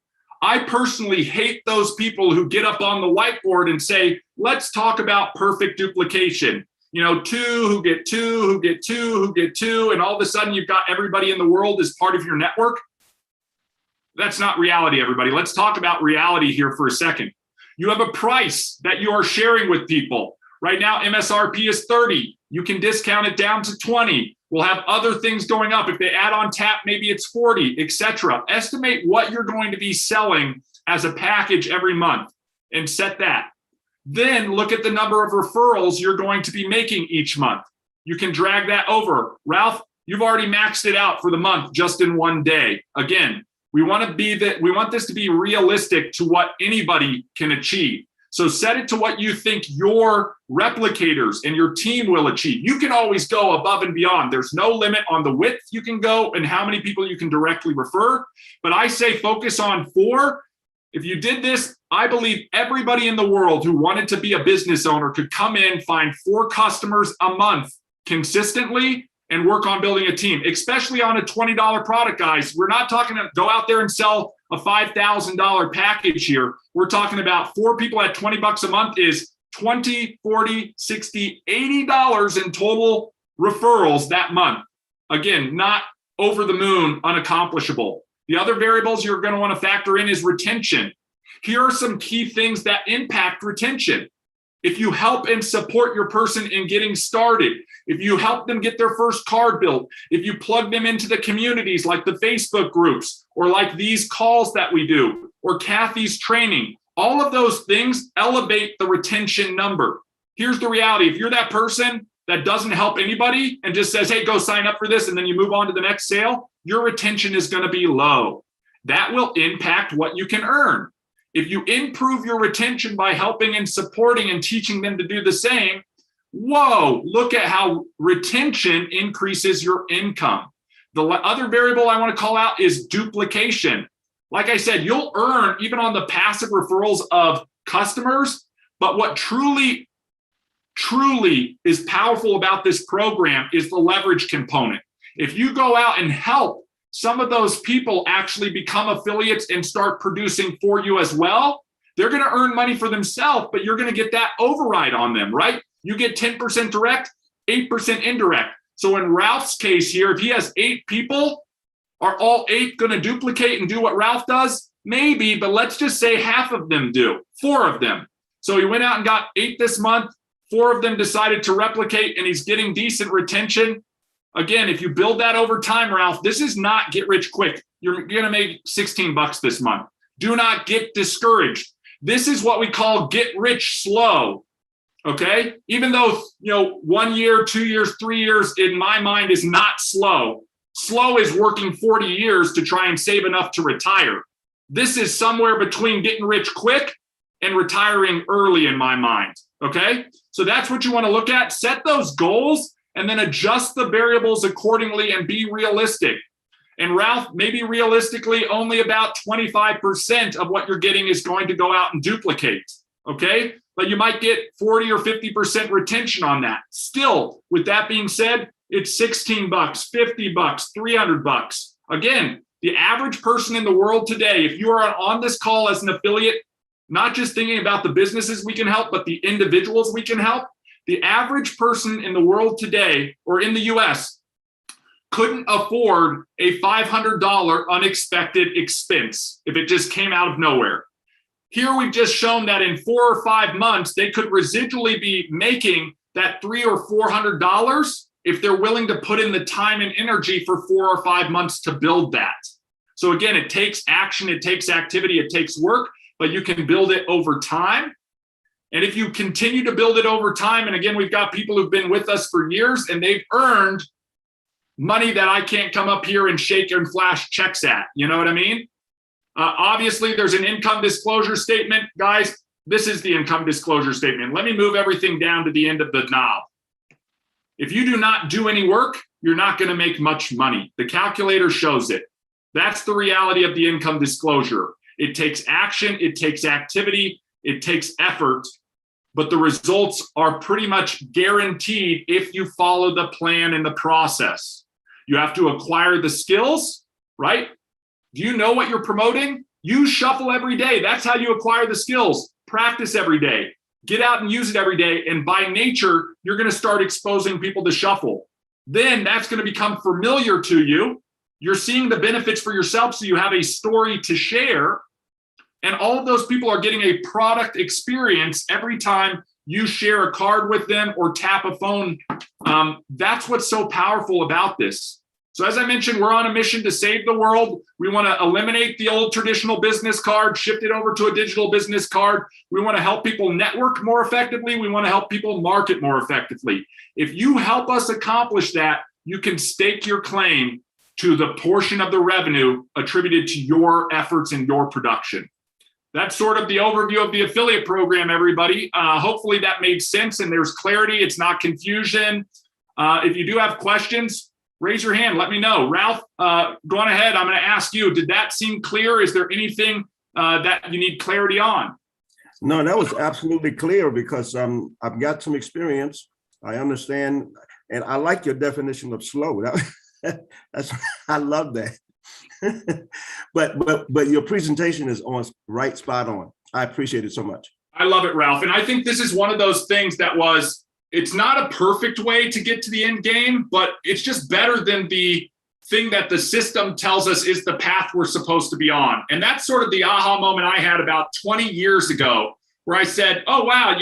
S1: I personally hate those people who get up on the whiteboard and say, let's talk about perfect duplication. You know, 2 who get 2, who get 2, who get 2, and all of a sudden you've got everybody in the world as part of your network. That's not reality, everybody. Let's talk about reality here for a second. You have a price that you are sharing with people. Right now, MSRP is 30. You can discount it down to 20. We'll have other things going up. If they add on tap, maybe it's 40, etc. Estimate what you're going to be selling as a package every month and set that. Then look at the number of referrals you're going to be making each month. You can drag that over. Ralph, you've already maxed it out for the month just in one day. Again, we want this to be realistic to what anybody can achieve. So set it to what you think your replicators and your team will achieve. You can always go above and beyond. There's no limit on the width you can go and how many people you can directly refer. But I say focus on 4. If you did this, I believe everybody in the world who wanted to be a business owner could come in, find 4 customers a month consistently and work on building a team, especially on a $20 product, guys. We're not talking to go out there and sell a $5,000 package here. We're talking about 4 people at $20 a month is $20, $40, $60, $80 in total referrals that month. Again, not over the moon, unaccomplishable. The other variables you're going to want to factor in is retention. Here are some key things that impact retention. If you help and support your person in getting started, if you help them get their first card built, if you plug them into the communities like the Facebook groups or like these calls that we do or Kathy's training, all of those things elevate the retention number. Here's the reality. If you're that person that doesn't help anybody and just says, hey, go sign up for this, and then you move on to the next sale, your retention is going to be low. That will impact what you can earn. If you improve your retention by helping and supporting and teaching them to do the same, whoa, look at how retention increases your income. The other variable I want to call out is duplication. Like I said, you'll earn even on the passive referrals of customers, but what truly is powerful about this program is the leverage component. If you go out and help some of those people actually become affiliates and start producing for you as well, they're going to earn money for themselves, but you're going to get that override on them, right? You get 10% direct, 8% indirect. So in Ralph's case here, if he has 8 people, are all 8 going to duplicate and do what Ralph does? Maybe, but let's just say half of them do, 4 of them. So he went out and got 8 this month, 4 of them decided to replicate, and he's getting decent retention. Again, if you build that over time, Ralph, this is not get rich quick. You're going to make $16 this month. Do not get discouraged. This is what we call get rich slow. Okay? Even though, 1 year, 2 years, 3 years in my mind is not slow. Slow is working 40 years to try and save enough to retire. This is somewhere between getting rich quick and retiring early in my mind. Okay? So that's what you want to look at. Set those goals and then adjust the variables accordingly and be realistic. And Ralph, maybe realistically, only about 25% of what you're getting is going to go out and duplicate, okay? But you might get 40 or 50% retention on that. Still, with that being said, it's $16, $50, $300. Again, the average person in the world today, if you are on this call as an affiliate, not just thinking about the businesses we can help, but the individuals we can help, the average person in the world today, or in the US, couldn't afford a $500 unexpected expense if it just came out of nowhere. Here we've just shown that in 4 or 5 months, they could residually be making that $300 or $400 if they're willing to put in the time and energy for 4 or 5 months to build that. So again, it takes action, it takes activity, it takes work, but you can build it over time. And if you continue to build it over time, and again, we've got people who've been with us for years and they've earned money that I can't come up here and shake and flash checks at. You know what I mean? Obviously, there's an income disclosure statement. Guys, this is the income disclosure statement. Let me move everything down to the end of the knob. If you do not do any work, you're not going to make much money. The calculator shows it. That's the reality of the income disclosure. It takes action, it takes activity, it takes effort, but the results are pretty much guaranteed if you follow the plan and the process. You have to acquire the skills, right? Do you know what you're promoting? Use Shuffle every day. That's how you acquire the skills. Practice every day. Get out and use it every day. And by nature, you're going to start exposing people to Shuffle. Then that's going to become familiar to you. You're seeing the benefits for yourself, so you have a story to share. And all of those people are getting a product experience every time you share a card with them or tap a phone. That's what's so powerful about this. So as I mentioned, we're on a mission to save the world. We want to eliminate the old traditional business card, shift it over to a digital business card. We want to help people network more effectively. We want to help people market more effectively. If you help us accomplish that, you can stake your claim to the portion of the revenue attributed to your efforts and your production. That's sort of the overview of the affiliate program, everybody. Hopefully that made sense and there's clarity. It's not confusion. If you do have questions, raise your hand. Let me know. Ralph, go on ahead. I'm going to ask you, did that seem clear? Is there anything that you need clarity on?
S6: No, that was absolutely clear because I've got some experience. I understand. And I like your definition of slow. That's I love that. but your presentation is on right spot on. I appreciate it so much.
S1: I love it, Ralph. And I think this is one of those things that it's not a perfect way to get to the end game, but it's just better than the thing that the system tells us is the path we're supposed to be on. And that's sort of the aha moment I had about 20 years ago, where I said, oh, wow,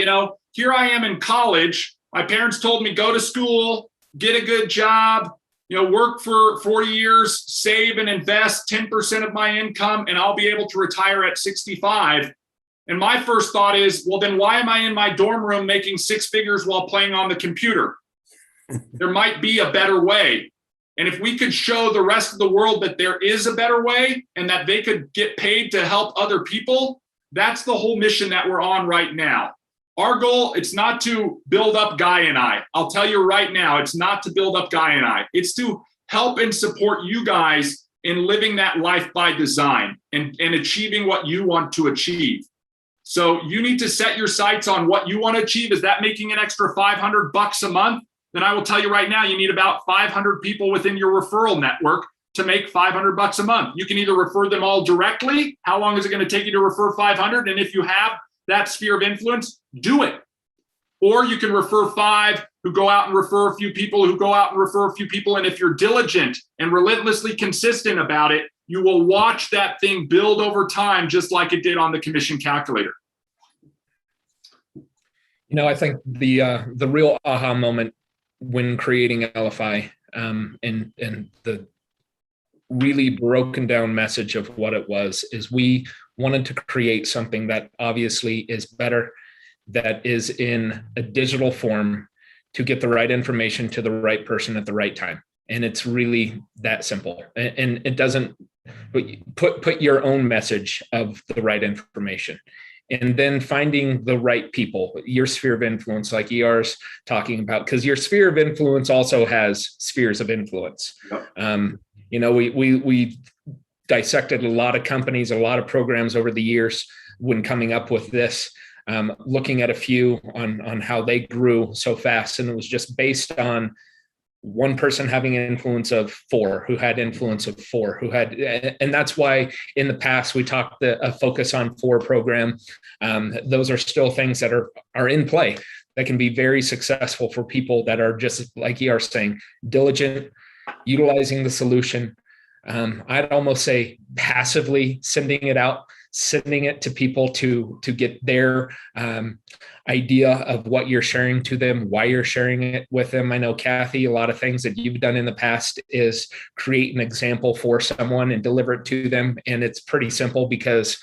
S1: here I am in college. My parents told me, go to school, get a good job, work for 40 years, save and invest 10% of my income, and I'll be able to retire at 65. And my first thought is, well, then why am I in my dorm room making six figures while playing on the computer? There might be a better way. And if we could show the rest of the world that there is a better way and that they could get paid to help other people, that's the whole mission that we're on right now. Our goal, it's not to build up Guy and I. I'll tell you right now, it's not to build up Guy and I. It's to help and support you guys in living that life by design and achieving what you want to achieve. So you need to set your sights on what you want to achieve. Is that making an extra $500 a month? Then I will tell you right now, you need about 500 people within your referral network to make $500 a month. You can either refer them all directly. How long is it going to take you to refer 500? And if you have that sphere of influence, do it. Or you can refer 5 who go out and refer a few people who go out and refer a few people. And if you're diligent and relentlessly consistent about it, you will watch that thing build over time, just like it did on the commission calculator.
S2: I think the real aha moment when creating Elify and the really broken down message of what it was is we wanted to create something that obviously is better, that is in a digital form to get the right information to the right person at the right time. And it's really that simple. And it doesn't put your own message of the right information. And then finding the right people, your sphere of influence, like ER's talking about, because your sphere of influence also has spheres of influence. Yep. We dissected a lot of companies, a lot of programs over the years when coming up with this, looking at a few on how they grew so fast. And it was just based on one person having an influence of 4, who had influence of 4, and that's why in the past we talked a focus on 4 program. Those are still things that are in play that can be very successful for people that are just like you are saying, diligent, utilizing the solution. I'd almost say passively sending it to people to get their idea of what you're sharing to them, why you're sharing it with them. I know, Kathy, a lot of things that you've done in the past is create an example for someone and deliver it to them. And it's pretty simple because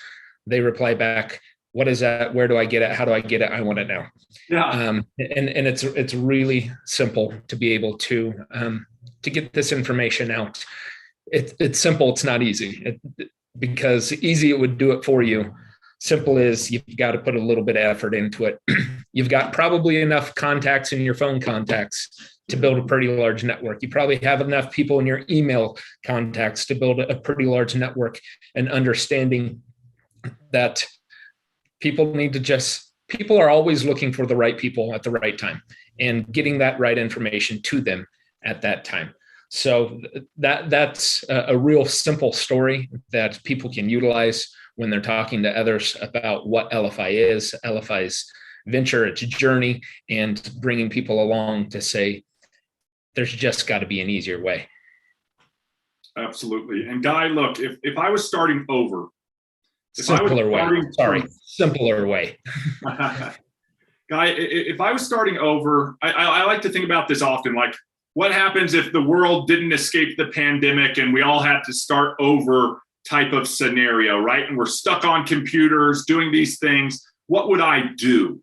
S2: they reply back, what is that? Where do I get it? How do I get it? I want it now. Yeah. And it's really simple to be able to get this information out. It's simple. It's not easy. Because easy, it would do it for you. Simple is you've got to put a little bit of effort into it. You've got probably enough contacts in your phone contacts to build a pretty large network. You probably have enough people in your email contacts to build a pretty large network, and understanding that people are always looking for the right people at the right time and getting that right information to them at that time. So that's a real simple story that people can utilize when they're talking to others about what Elify is, Elify's venture, its journey, and bringing people along to say, there's just got to be an easier way.
S1: Absolutely. And Guy, look, if I was starting over,
S2: simpler way.
S1: Guy, if I was starting over, I like to think about this often, like what happens if the world didn't escape the pandemic and we all had to start over type of scenario, right? And we're stuck on computers doing these things. What would I do?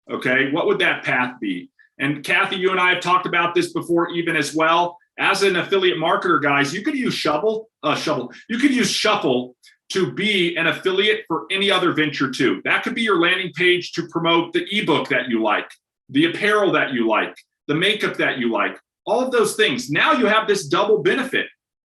S1: Okay, what would that path be? And Kathy, you and I have talked about this before even as well. As an affiliate marketer, guys, you could use Shuffle. You could use Shuffle to be an affiliate for any other venture too. That could be your landing page to promote the ebook that you like, the apparel that you like, the makeup that you like, all of those things. Now you have this double benefit.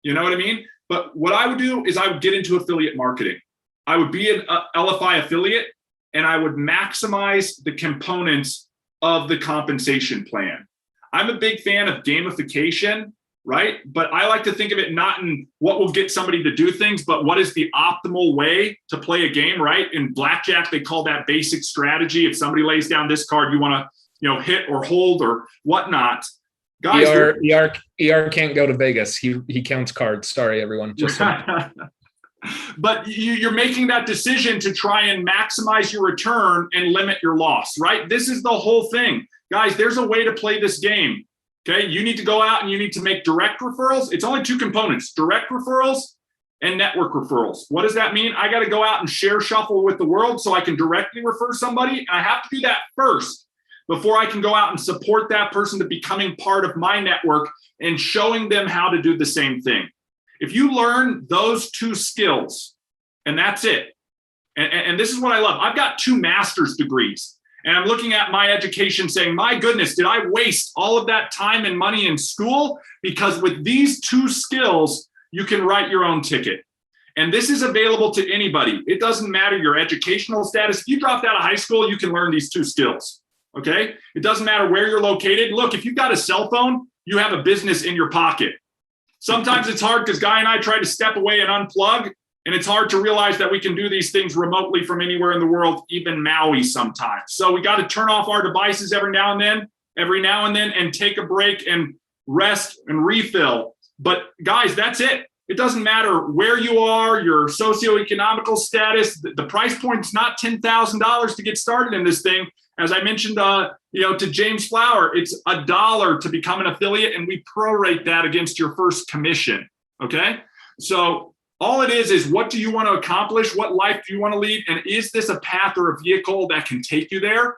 S1: You know what I mean? But what I would do is I would get into affiliate marketing. I would be an Elify affiliate and I would maximize the components of the compensation plan. I'm a big fan of gamification, right? But I like to think of it not in what will get somebody to do things, but what is the optimal way to play a game, right? In blackjack, they call that basic strategy. If somebody lays down this card, you want to, hit or hold or whatnot. Guys,
S2: ER can't go to Vegas. He counts cards. Sorry, everyone. Just
S1: but you're making that decision to try and maximize your return and limit your loss, right? This is the whole thing. Guys, there's a way to play this game. Okay, you need to go out and you need to make direct referrals. It's only two components, direct referrals and network referrals. What does that mean? I got to go out and share Shuffle with the world so I can directly refer somebody. And I have to do that first before I can go out and support that person to becoming part of my network and showing them how to do the same thing. If you learn those two skills, and that's it, and this is what I love. I've got 2 master's degrees. And I'm looking at my education saying, my goodness, did I waste all of that time and money in school? Because with these 2 skills, you can write your own ticket. And this is available to anybody. It doesn't matter your educational status. If you dropped out of high school, you can learn these 2 skills, okay? It doesn't matter where you're located. Look, if you've got a cell phone, you have a business in your pocket. Sometimes it's hard because Guy and I try to step away and unplug. And it's hard to realize that we can do these things remotely from anywhere in the world, even Maui sometimes. So we got to turn off our devices every now and then, and take a break and rest and refill. But guys, that's it. It doesn't matter where you are, your socioeconomical status. The price point is not $10,000 to get started in this thing. As I mentioned, to James Flower, it's $1 to become an affiliate, and we prorate that against your first commission. Okay, so all it is what do you want to accomplish? What life do you want to lead? And is this a path or a vehicle that can take you there?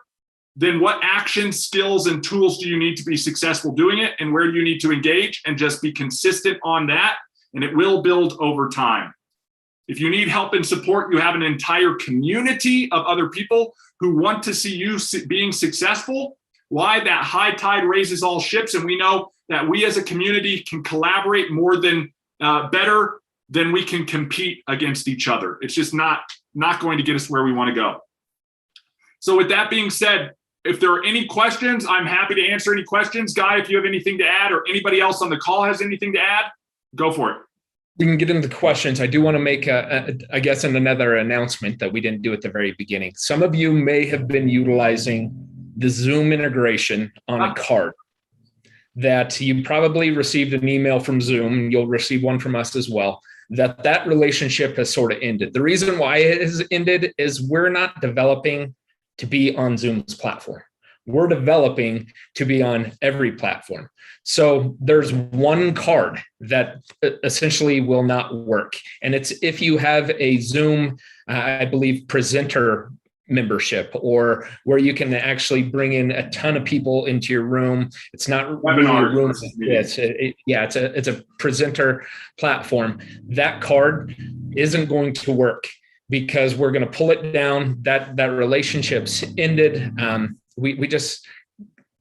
S1: Then what actions, skills, and tools do you need to be successful doing it? And where do you need to engage? And just be consistent on that. And it will build over time. If you need help and support, you have an entire community of other people who want to see you being successful. Why? That high tide raises all ships. And we know that we as a community can collaborate more than better then we can compete against each other. It's just not going to get us where we want to go. So with that being said, if there are any questions, I'm happy to answer any questions. Guy, if you have anything to add or anybody else on the call has anything to add, go for it.
S2: We can get into the questions. I do want to make, another announcement that we didn't do at the very beginning. Some of you may have been utilizing the Zoom integration on a card. That you probably received an email from Zoom. You'll receive one from us as well. That relationship has sort of ended. The reason why it has ended is we're not developing to be on Zoom's platform. We're developing to be on every platform. So there's one card that essentially will not work. And it's if you have a Zoom, I believe, presenter membership, or where you can actually bring in a ton of people into your room. It's not really a room. It's a presenter platform. That card isn't going to work because we're going to pull it down. That relationship's ended.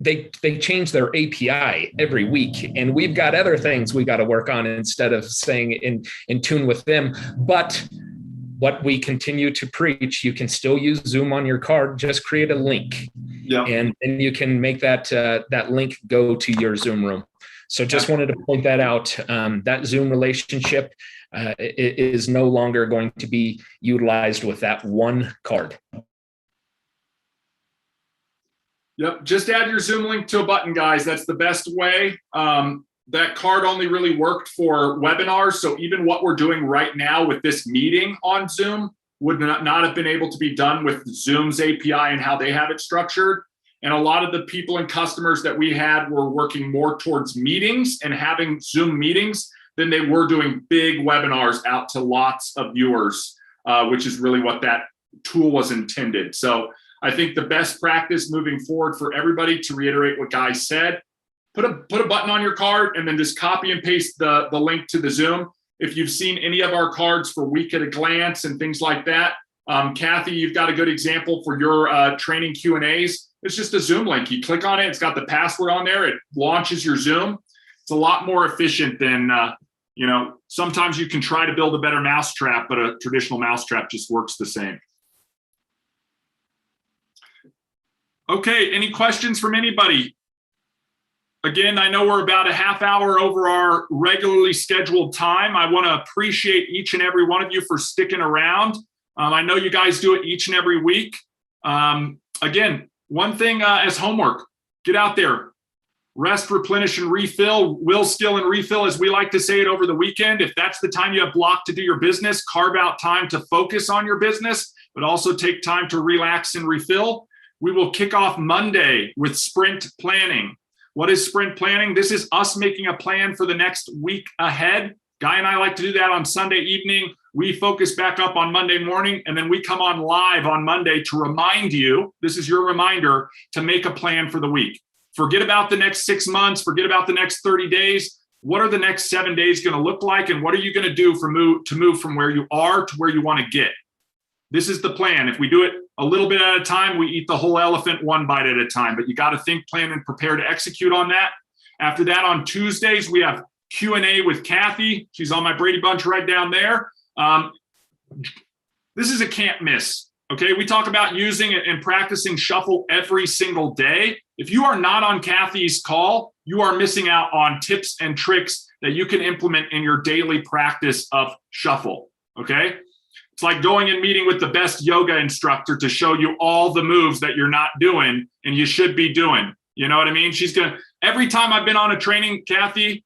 S2: They change their API every week, and we've got other things we got to work on instead of staying in tune with them. But what we continue to preach, you can still use Zoom on your card. Just create a link, and you can make that link go to your Zoom room. So just wanted to point that out. That Zoom relationship is no longer going to be utilized with that one card.
S1: Yep, just add your Zoom link to a button, guys. That's the best way. That card only really worked for webinars. So even what we're doing right now with this meeting on Zoom would not have been able to be done with Zoom's API and how they have it structured. And a lot of the people and customers that we had were working more towards meetings and having Zoom meetings than they were doing big webinars out to lots of viewers, which is really what that tool was intended. So I think the best practice moving forward for everybody, to reiterate what Guy said, put a button on your card and then just copy and paste the link to the Zoom. If you've seen any of our cards for Week at a Glance and things like that, Kathy, you've got a good example for your training Q&As. It's just a Zoom link. You click on it. It's got the password on there. It launches your Zoom. It's a lot more efficient than, sometimes you can try to build a better mousetrap, but a traditional mousetrap just works the same. Okay, any questions from anybody? Again, I know we're about a half hour over our regularly scheduled time. I want to appreciate each and every one of you for sticking around. I know you guys do it each and every week. Again, one thing as homework, get out there, rest, replenish, and refill, will, skill, and refill, as we like to say it over the weekend. If that's the time you have blocked to do your business, carve out time to focus on your business, but also take time to relax and refill. We will kick off Monday with sprint planning. What is sprint planning? This is us making a plan for the next week ahead. Guy and I like to do that on Sunday evening. We focus back up on Monday morning, and then we come on live on Monday to remind you, this is your reminder, to make a plan for the week. Forget about the next 6 months, forget about the next 30 days. What are the next 7 days going to look like, and what are you going to do to move from where you are to where you want to get? This is the plan. If we do it a little bit at a time, we eat the whole elephant one bite at a time, but you got to think, plan, and prepare to execute on that. After that, on Tuesdays, we have Q&A with Kathy. She's on my Brady Bunch right down there. This is a can't miss. Okay, we talk about using it and practicing shuffle every single day. If you are not on Kathy's call, you are missing out on tips and tricks that you can implement in your daily practice of shuffle. Okay, it's like going and meeting with the best yoga instructor to show you all the moves that you're not doing and you should be doing. You know what I mean? Every time I've been on a training, Kathy,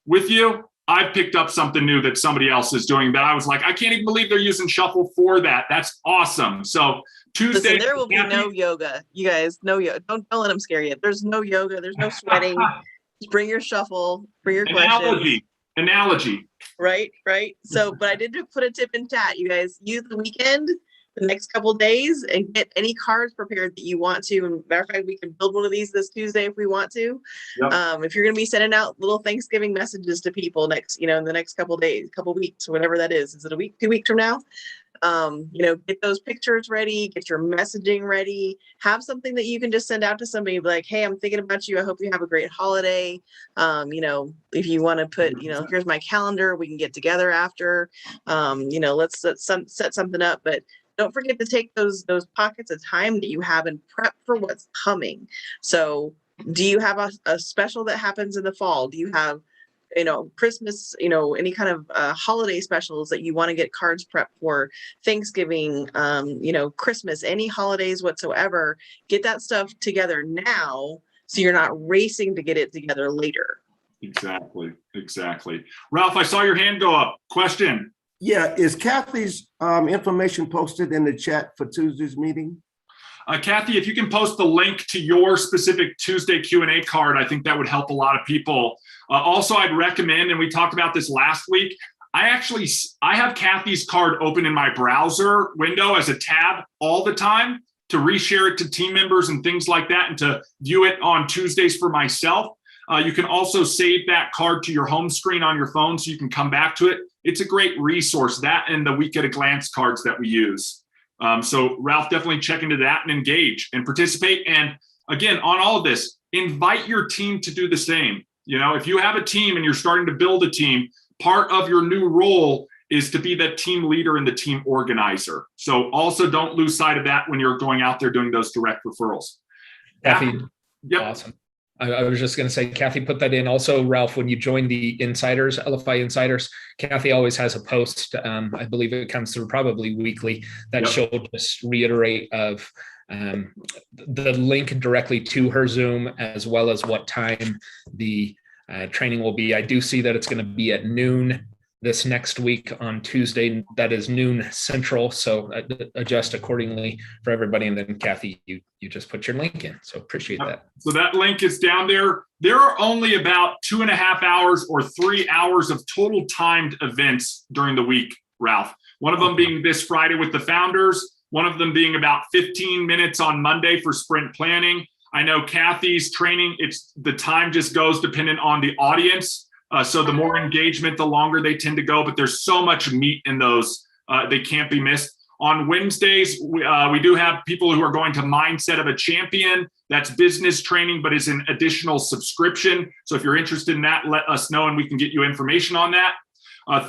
S1: with you, I've picked up something new that somebody else is doing that I was like, I can't even believe they're using shuffle for that. That's awesome. So Tuesday,
S3: listen, there will be no yoga. You guys, no yoga. Don't let them scare you. There's no yoga. There's no sweating. Just bring your shuffle, bring your questions.
S1: Analogy.
S3: Right. So, but I did put a tip in chat. You guys use the weekend, the next couple of days, and get any cards prepared that you want to. And matter of fact, we can build one of these this Tuesday if we want to. Yep. If you're going to be sending out little Thanksgiving messages to people next, in the next couple of days, couple of weeks, whatever that is it a week, 2 weeks from now? Get those pictures ready, get your messaging ready, have something that you can just send out to somebody like, hey, I'm thinking about you. I hope you have a great holiday. If you want to put, here's my calendar, we can get together after, let's set something up, but don't forget to take those pockets of time that you have and prep for what's coming. So do you have a special that happens in the fall? Do you have, Christmas, any kind of holiday specials that you want to get cards prepped for? Thanksgiving, Christmas, any holidays whatsoever? Get that stuff together now so you're not racing to get it together later.
S1: Exactly. Ralph, I saw your hand go up. Question.
S6: Yeah, is Kathy's information posted in the chat for Tuesday's meeting?
S1: Kathy, if you can post the link to your specific Tuesday Q&A card, I think that would help a lot of people. Also, I'd recommend, and we talked about this last week, I have Kathy's card open in my browser window as a tab all the time to reshare it to team members and things like that, and to view it on Tuesdays for myself. You can also save that card to your home screen on your phone so you can come back to it. It's a great resource, that and the Week at a Glance cards that we use. So Ralph, definitely check into that and engage and participate. And again, on all of this, invite your team to do the same. If you have a team and you're starting to build a team, part of your new role is to be that team leader and the team organizer. So also don't lose sight of that when you're going out there doing those direct referrals.
S2: Kathy,
S1: Yep.
S2: Awesome. I was just going to say, Kathy, put that in. Also, Ralph, when you join the Insiders, Elify Insiders, Kathy always has a post. I believe it comes through probably weekly that she'll just reiterate of the link directly to her Zoom, as well as what time the training will be. I do see that it's going to be at noon this next week on Tuesday. That is noon Central. So adjust accordingly for everybody. And then Kathy, you just put your link in. So appreciate that.
S1: So that link is down there. There are only about 2.5 hours or 3 hours of total timed events during the week, Ralph. One of them being this Friday with the founders. One of them being about 15 minutes on Monday for sprint planning. I know Kathy's training, the time just goes dependent on the audience. So the more engagement, the longer they tend to go, but there's so much meat in those, they can't be missed. On Wednesdays, we do have people who are going to Mindset of a Champion. That's business training, but is an additional subscription. So if you're interested in that, let us know and we can get you information on that.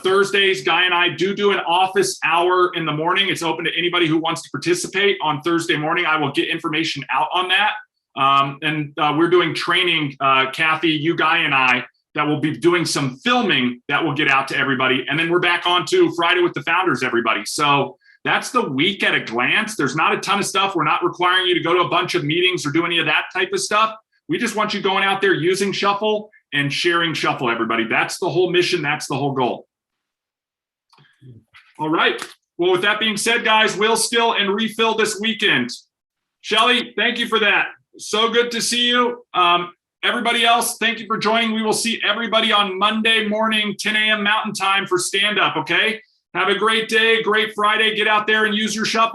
S1: Thursdays, Guy and I do an office hour in the morning. It's open to anybody who wants to participate on Thursday morning. I will get information out on that. And we're doing training, Kathy, you, Guy, and I, that will be doing some filming that will get out to everybody. And then we're back on to Friday with the founders, everybody. So that's the week at a glance. There's not a ton of stuff. We're not requiring you to go to a bunch of meetings or do any of that type of stuff. We just want you going out there using Shuffle and sharing Shuffle, everybody. That's the whole mission. That's the whole goal. All right. Well, with that being said, guys, we'll still and refill this weekend. Shelly, thank you for that. So good to see you. Everybody else, thank you for joining. We will see everybody on Monday morning, 10 a.m. Mountain Time for stand-up, okay? Have a great day, great Friday. Get out there and use your Shuffle.